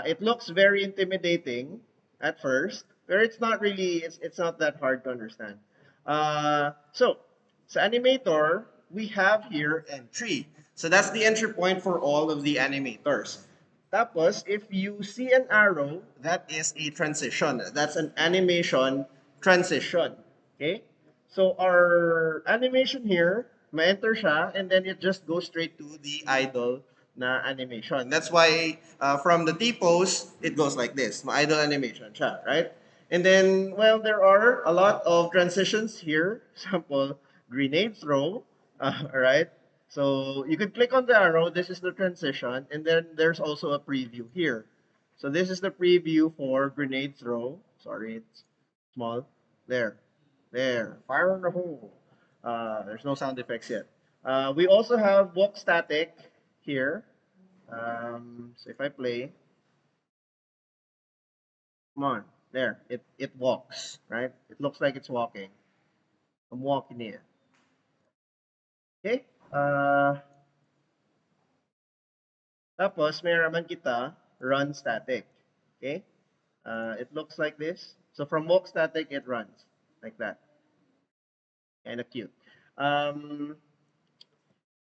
It looks very intimidating at first, but it's not really, it's not that hard to understand. So, sa animator, we have here entry. So that's the entry point for all of the animators. Tapos, if you see an arrow, that is a transition. That's an animation transition. Okay? So our animation here, ma-enter siya, and then it just goes straight to the idle na animation. That's why from the T-pose, it goes like this. Ma-idle animation siya, right? And then, well, there are a lot of transitions here. Example, grenade throw, right? So you could click on the arrow. This is the transition. And then there's also a preview here. So this is the preview for grenade throw. Sorry, it's small. There. There. Fire in the hole. There's no sound effects yet. We also have walk static here. So if I play, come on, there, it walks, right? It looks like it's walking. I'm walking here. Okay? Tapos, may naman kita run static. Okay? It looks like this. So from walk static, it runs like that. Kind of cute.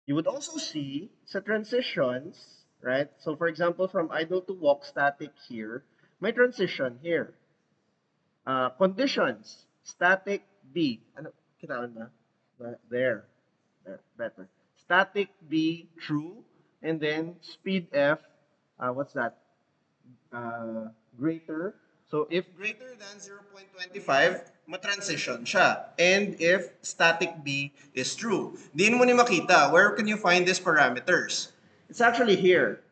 You would also see sa transitions, right? So for example, from idle to walk static here, may transition here. Conditions, static B. Ano, kitaan ba? There. There, better. Static B, true. And then speed F, what's that? Greater. So if greater than 0.25, matransition siya. And if static B is true. Di mo ni makita. Where can you find these parameters? It's actually here.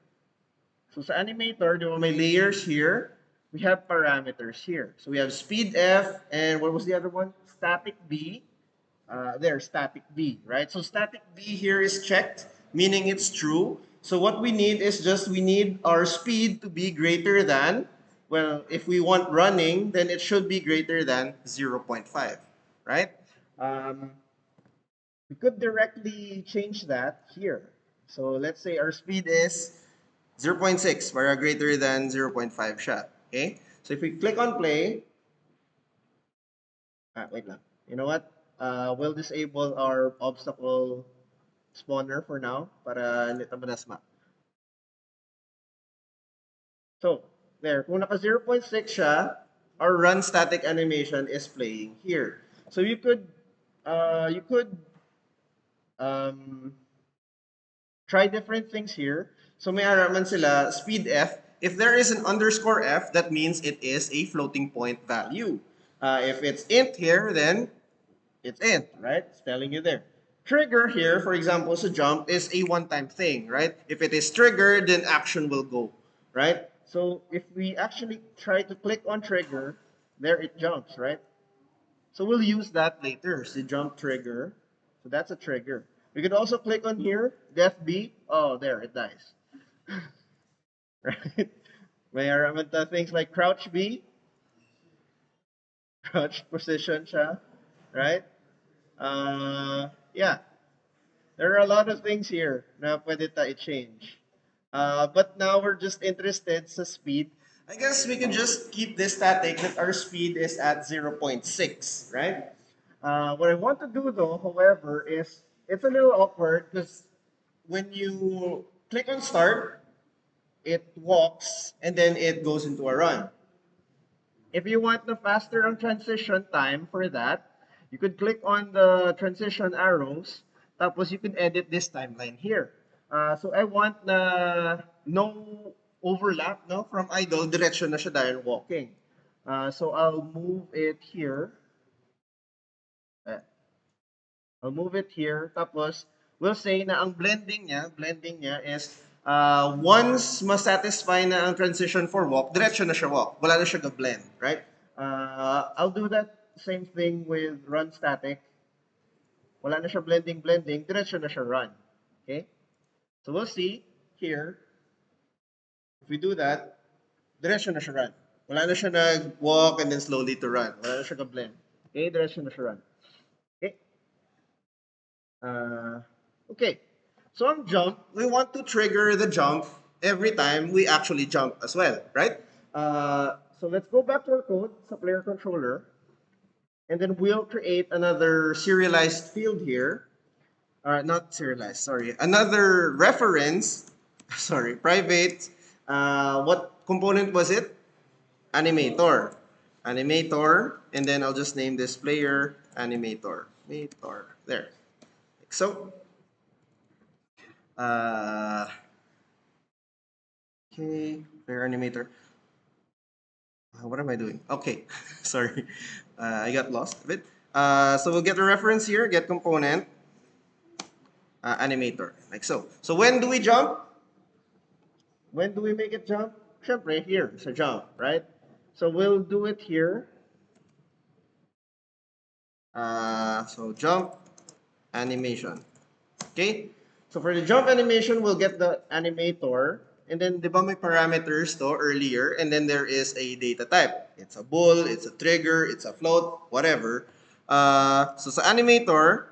So sa animator, di ba may layers here? We have parameters here. So we have speed F and what was the other one? Static B. There, static B, right? So static B here is checked, meaning it's true. So what we need is we need our speed to be greater than, well, if we want running, then it should be greater than 0.5, right? We could directly change that here. So let's say our speed is 0.6 para greater than 0.5 siya. Okay? So if we click on play, wait lang. You know what? We'll disable our obstacle spawner for now para hindi tayo manasma. So, there. Kung naka 0.6 siya, our run static animation is playing here. So you could try different things here. So may araman sila speed F. If there is an underscore F, that means it is a floating point value. If it's int here, then it's int, right? It's telling you there. Trigger here, for example, so jump is a one-time thing, right? If it is triggered, then action will go, right? So if we actually try to click on trigger, there it jumps, right? So we'll use that later, the jump trigger. So that's a trigger. We could also click on here, def B. Oh, there, it dies. Right? May aramanta things like crouch B, crouch position siya, right? Yeah, there are a lot of things here na pwede tayo i-change. But now we're just interested sa speed. I guess we can just keep this static that our speed is at 0.6, right? What I want to do though, however, is it's a little awkward because when you click on start, it walks and then it goes into a run. If you want the faster ang transition time for that, you could click on the transition arrows, tapos you can edit this timeline here. So I want na no overlap, no, from idle, diretso na siya dahil walking. So I'll move it here. I'll move it here. Tapos, we'll say na ang blending niya is once ma-satisfy na ang transition for walk, diretso na siya walk. Wala na siya ga-blend, right? I'll do that same thing with run static. Wala na siya blending, diretso na siya run. Okay? So we'll see here, if we do that, diretso na siya run. Wala na siya nag-walk and then slowly to run. Wala na siya ka-blend. Okay, diretso na siya run. Okay? Uh, okay. So on jump, we want to trigger the jump every time we actually jump as well, right? So let's go back to our code sa player controller, and then we'll create another serialized field here. Not serialized, sorry. Another reference, sorry, private. What component was it? Animator. Animator, and then I'll just name this player animator. Animator. There. Like so. Uh, okay, player animator. What am I doing? Okay, sorry. I got lost a bit. So we'll get the reference here, get component, animator, like so. So when do we jump? When do we make it jump? Syempre, here, sa jump, right? So we'll do it here. So jump animation. Okay? So for the jump animation, we'll get the animator. And then, di ba may parameters to earlier? And then there is a data type. It's a bool, it's a trigger, it's a float, whatever. So sa animator,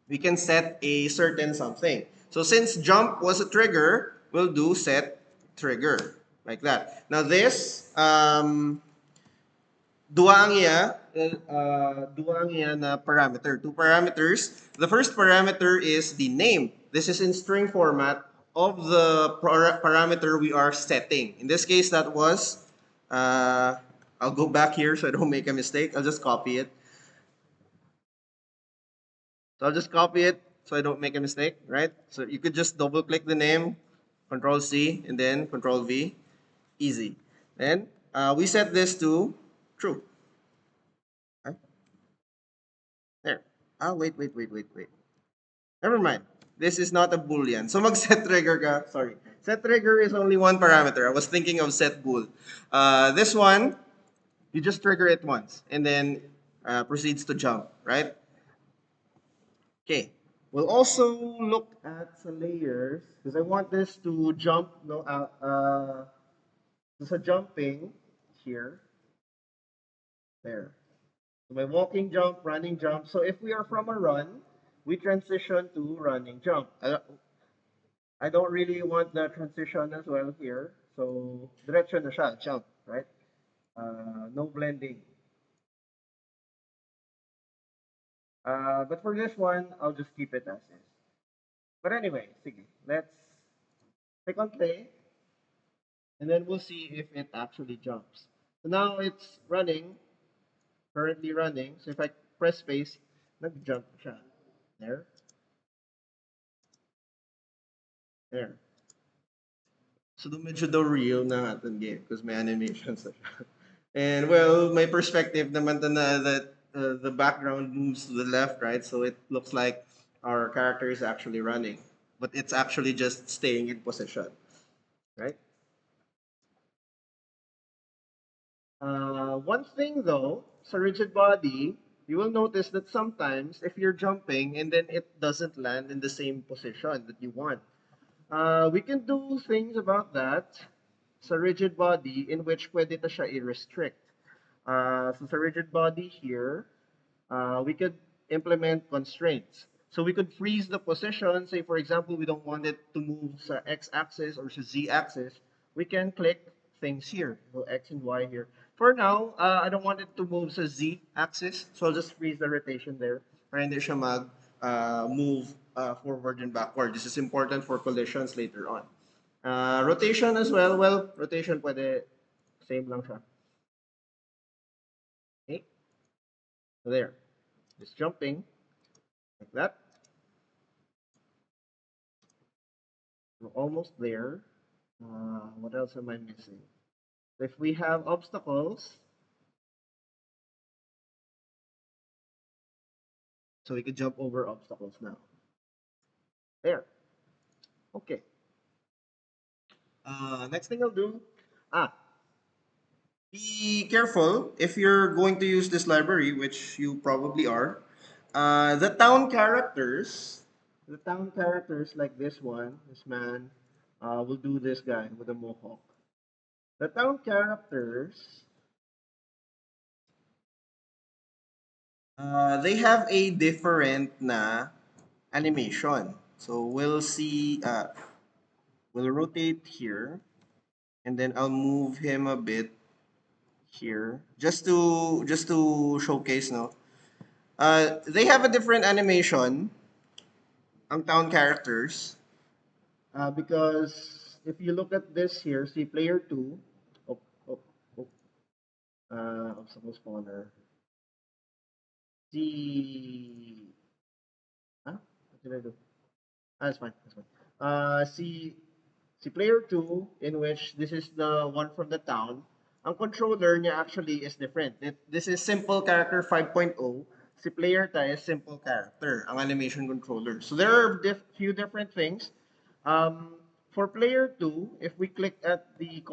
we can set a certain something. So since jump was a trigger, we'll do set trigger. Like that. Now this, dua ang iya na parameter. Two parameters. The first parameter is the name. This is in string format of the parameter we are setting. In this case, that was, I'll go back here so I don't make a mistake. I'll just copy it. So I'll just copy it so I don't make a mistake, right? So you could just double click the name, Control C, and then Control V. Easy. Then we set this to true. Okay? There. Wait. Never mind. This is not a boolean. So mag-set trigger ka. Sorry. Set trigger is only one parameter. I was thinking of set bool. This one, you just trigger it once and then proceeds to jump, right? Okay. We'll also look at the layers because I want this to jump. No, there's a jumping here, there. So my walking jump, running jump. So if we are from a run, we transition to running jump. I don't really want the transition as well here. So diretso na siya, jump, right? No blending. But for this one, I'll just keep it as is. But anyway, sige, let's click on play, and then we'll see if it actually jumps. So now it's running, currently running. So if I press space, nag-jump siya. There, there. So medyo daw real na ating game because may animations na siya. And well, my perspective naman to na that the background moves to the left, right? So it looks like our character is actually running, but it's actually just staying in position, right? One thing though, so rigid body, you will notice that sometimes if you're jumping and then it doesn't land in the same position that you want, we can do things about that sa rigid body in which pwede ta siya i-restrict. So sa rigid body here, we could implement constraints. So we could freeze the position. Say, for example, we don't want it to move sa x-axis or sa z-axis. We can click things here, so x and y here. For now, I don't want it to move sa z-axis, so I'll just freeze the rotation there para hindi siya move forward and backward. This is important for collisions later on. Rotation as well. Well, rotation pwede same lang siya. Okay, so there. Just jumping like that. We're almost there. What else am I missing? If we have obstacles, so we can jump over obstacles now. There. Okay. Next thing I'll do. Ah, Be careful if you're going to use this library, which you probably are. The town characters, like this one, this man, will do this guy with a mohawk. The town characters, they have a different na animation. So we'll see, we'll rotate here, and then I'll move him a bit here, just to showcase, no. They have a different animation, ang town characters, because if you look at this here, see player two, oh, oh, oh, obstacle spawner, see, what did I do? That's fine, that's fine. See player 2, in which this is the one from the town, ang controller niya actually is different. This is simple character 5.0. Si player ta is simple character, ang animation controller. So there are few different things. For player 2, if we click at the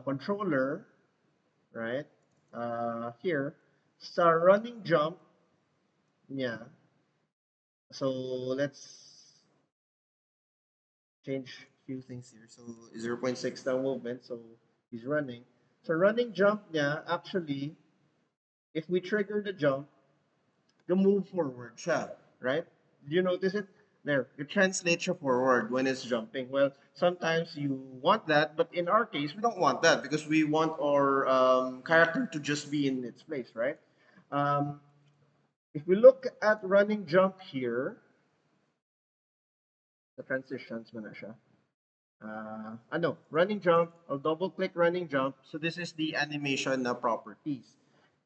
controller, right, here, sa running jump niya, so let's change a few things here. So 0.6 down movement, so he's running. So running jump niya, actually, if we trigger the jump, the move forward siya, right? Do you notice it? There, it translates siya forward when it's jumping. Well, sometimes you want that, but in our case, we don't want that because we want our character to just be in its place, right? Um, if we look at running jump here, the transitions mo na siya. Running jump. I'll double click running jump. So this is the animation na properties.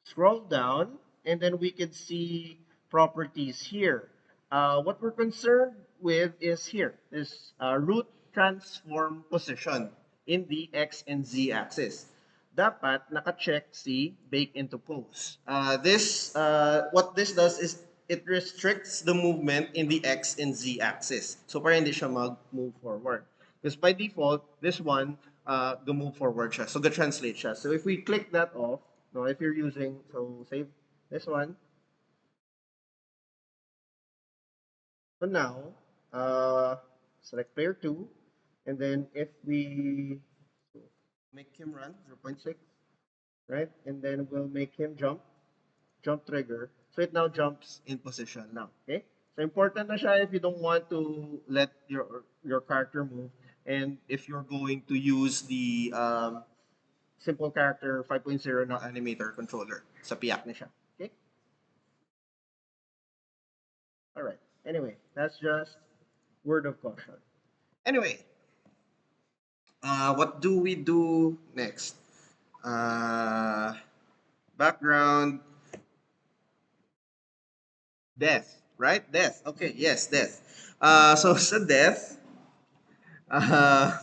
Scroll down, and then we can see properties here. What we're concerned with is here, is root transform position in the X and Z axis. Dapat naka-check si bake into pose. What this does is it restricts the movement in the X and Z axis. So para hindi siya mag-move forward. Because by default, this one, move forward siya. So translate siya. So if we click that off, no, if you're using, so save this one. So now, select player 2, and then if we make him run 0.6, right? And then we'll make him jump trigger. So it now jumps in position now. Okay? So important na siya if you don't want to let your character move, and if you're going to use the simple character 5.0 na animator controller. Sa piyak na siya. Okay? Alright. Anyway, that's just word of caution. Anyway, what do we do next? Uh, Background, death, right? Death. Okay, yes, death. So sa death, uh,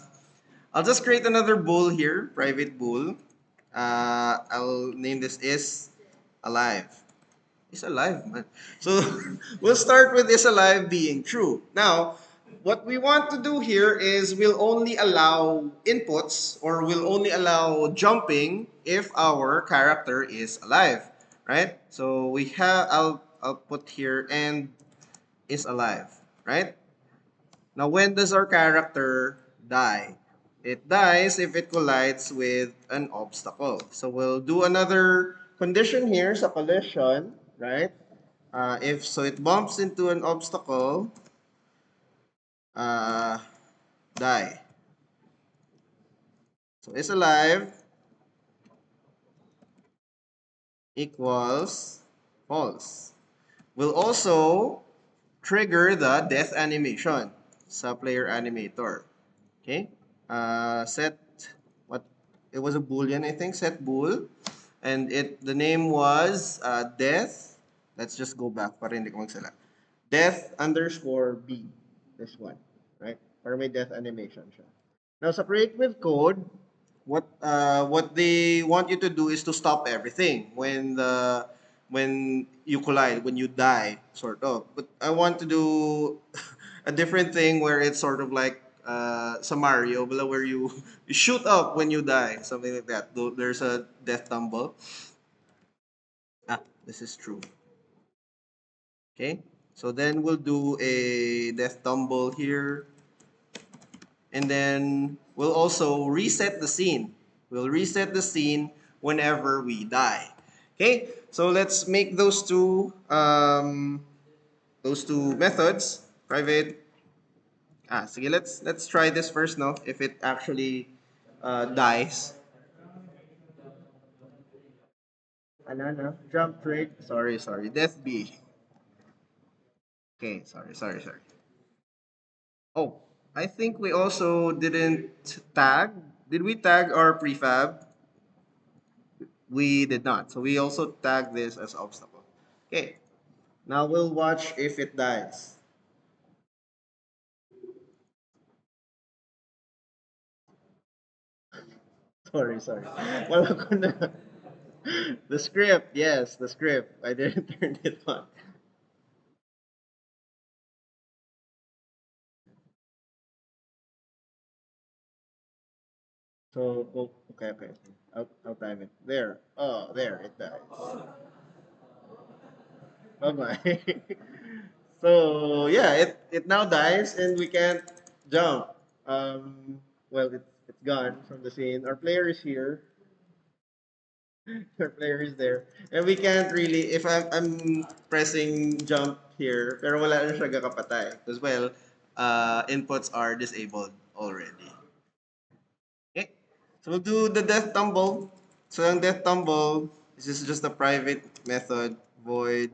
I'll just create another bool here, private bool. I'll name this is alive. Is alive, man. So we'll start with is alive being true. Now, what we want to do here is we'll only allow inputs or we'll only allow jumping if our character is alive, right? So I'll put here and is alive, right? Now, when does our character die? It dies if it collides with an obstacle. So we'll do another condition here sa collision, right? If so, it bumps into an obstacle, uh, die. So is alive equals false. We'll also trigger the death animation sa player animator. Okay? Set what it was a boolean, I think. Set bool, and the name was death. Let's just go back para hindi ko magsala. Death underscore B. This one, right? Para may death animation siya. Now sa create with code, what they want you to do is to stop everything when you collide, when you die, sort of. But I want to do a different thing where it's sort of like sa Mario, where you, you shoot up when you die, something like that. There's a death tumble. Ah, this is true. Okay, so then we'll do a death tumble here, and then we'll also reset the scene. We'll reset the scene whenever we die. Okay, so let's make those two methods. Private. Ah, sige, let's try this first, no? If it actually dies. Ano, no? Jump trick. Sorry. Death B. Okay, sorry. Oh, I think we also didn't tag. Did we tag our prefab? We did not. So we also tag this as obstacle. Okay, now we'll watch if it dies. Sorry. Wala ko na. The script, yes, the script. I didn't turn it on. So, oh, okay. I'll time it. There. Oh, there, it dies. Bye-bye. So, yeah, it now dies and we can't jump. Well, it's gone from the scene. Our player is here. Our player is there. And we can't really, if I'm pressing jump here, pero wala na siya kakapatay. Because, well, inputs are disabled already. Okay. So we'll do the death tumble. So ang death tumble, this is just a private method, void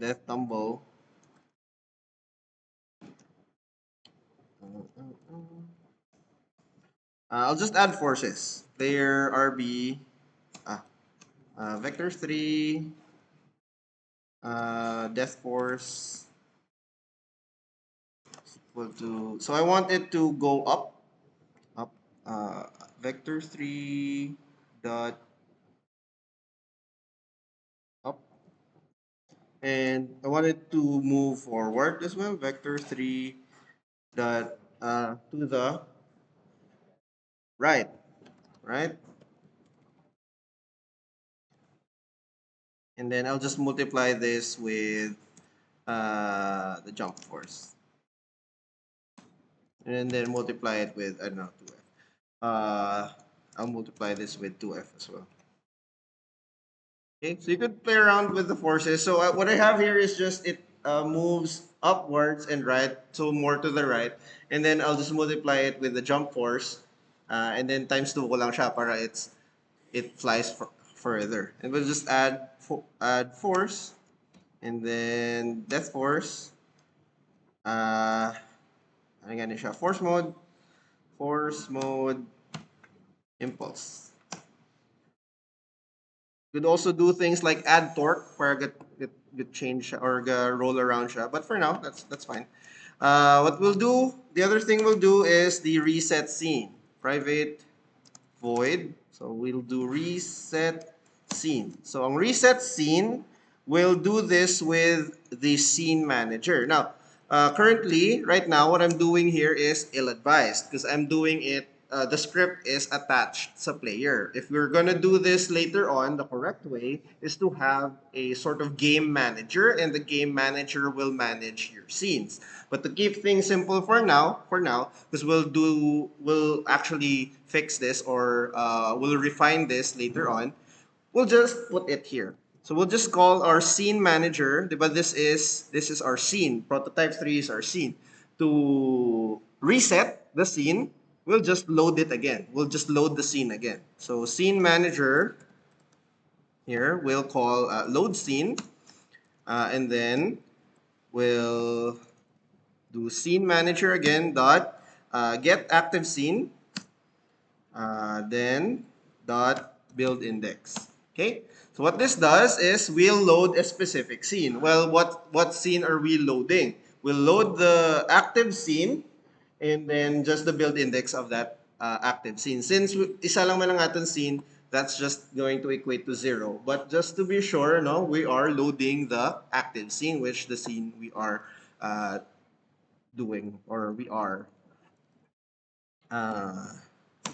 death tumble. I'll just add forces. Player RB, ah, vector 3, death force equal to, so I want it to go up, uh, vector 3 dot up, and I want it to move forward as well, vector 3 dot to the right, right? And then I'll just multiply this with the jump force. And then multiply it with, I don't know, 2f. I'll multiply this with 2f as well. Okay, so you could play around with the forces. So what I have here is just it moves upwards and right, so more to the right. And then I'll just multiply it with the jump force. And then times 2 ko lang siya para it flies further. And we'll just add force. And then death force. Ano ganun siya? Force mode, impulse. Could also do things like add torque para get change siya or roll around siya. But for now, that's fine. What we'll do, the other thing we'll do is the reset scene. Private void. So we'll do reset scene. So on reset scene, we'll do this with the scene manager. Now, currently, right now, what I'm doing here is ill-advised because I'm doing it, the script is attached sa player. If we're gonna do this later on, the correct way is to have a sort of game manager, and the game manager will manage your scenes. But to keep things simple for now, because we'll actually fix this or we'll refine this later on. We'll just put it here. So we'll just call our scene manager, but this is our scene. Prototype 3 is our scene. To reset the scene, we'll just load it again. We'll just load the scene again. So scene manager here, we'll call load scene, and then we'll do scene manager again dot get active scene, then dot build index. Okay, so what this does is we'll load a specific scene. Well, what scene are we loading? We'll load the active scene and then just the build index of that active scene. Since isa lang man ang ating scene, that's just going to equate to 0. But just to be sure, no, we are loading the active scene, which the scene we are doing or we are. uh,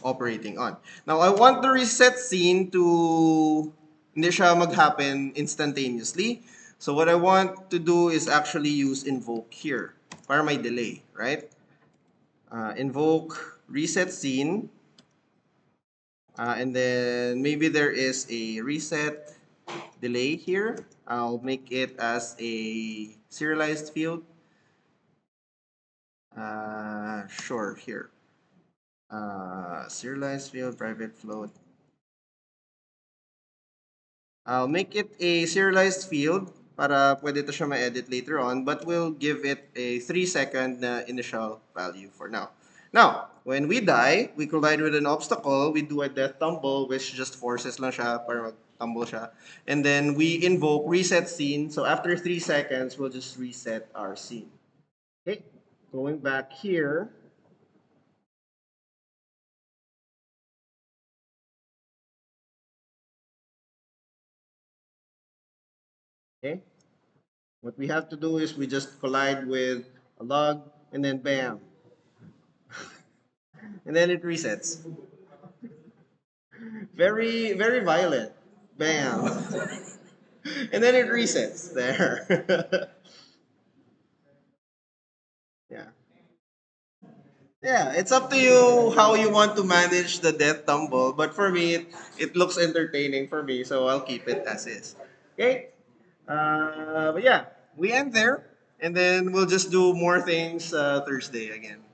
operating on. Now, I want the reset scene to hindi siya mag-happen instantaneously. So what I want to do is actually use invoke here para may delay, right? Invoke reset scene, and then maybe there is a reset delay here. I'll make it as a serialized field. Sure, here. Serialized field, private float. I'll make it a serialized field para pwede to siya ma-edit later on, but we'll give it a 3-second initial value for now. Now, when we die, we collide with an obstacle, we do a death tumble, which just forces lang siya para mag-tumble siya. And then we invoke reset scene. So after 3 seconds, we'll just reset our scene. Okay, going back here. Okay, what we have to do is we just collide with a log and then bam, and then it resets. Very, very violent. Bam. And then it resets there. Yeah. Yeah, it's up to you how you want to manage the death tumble. But for me, it looks entertaining for me, so I'll keep it as is. Okay? But yeah, we end there. And then we'll just do more things Thursday again.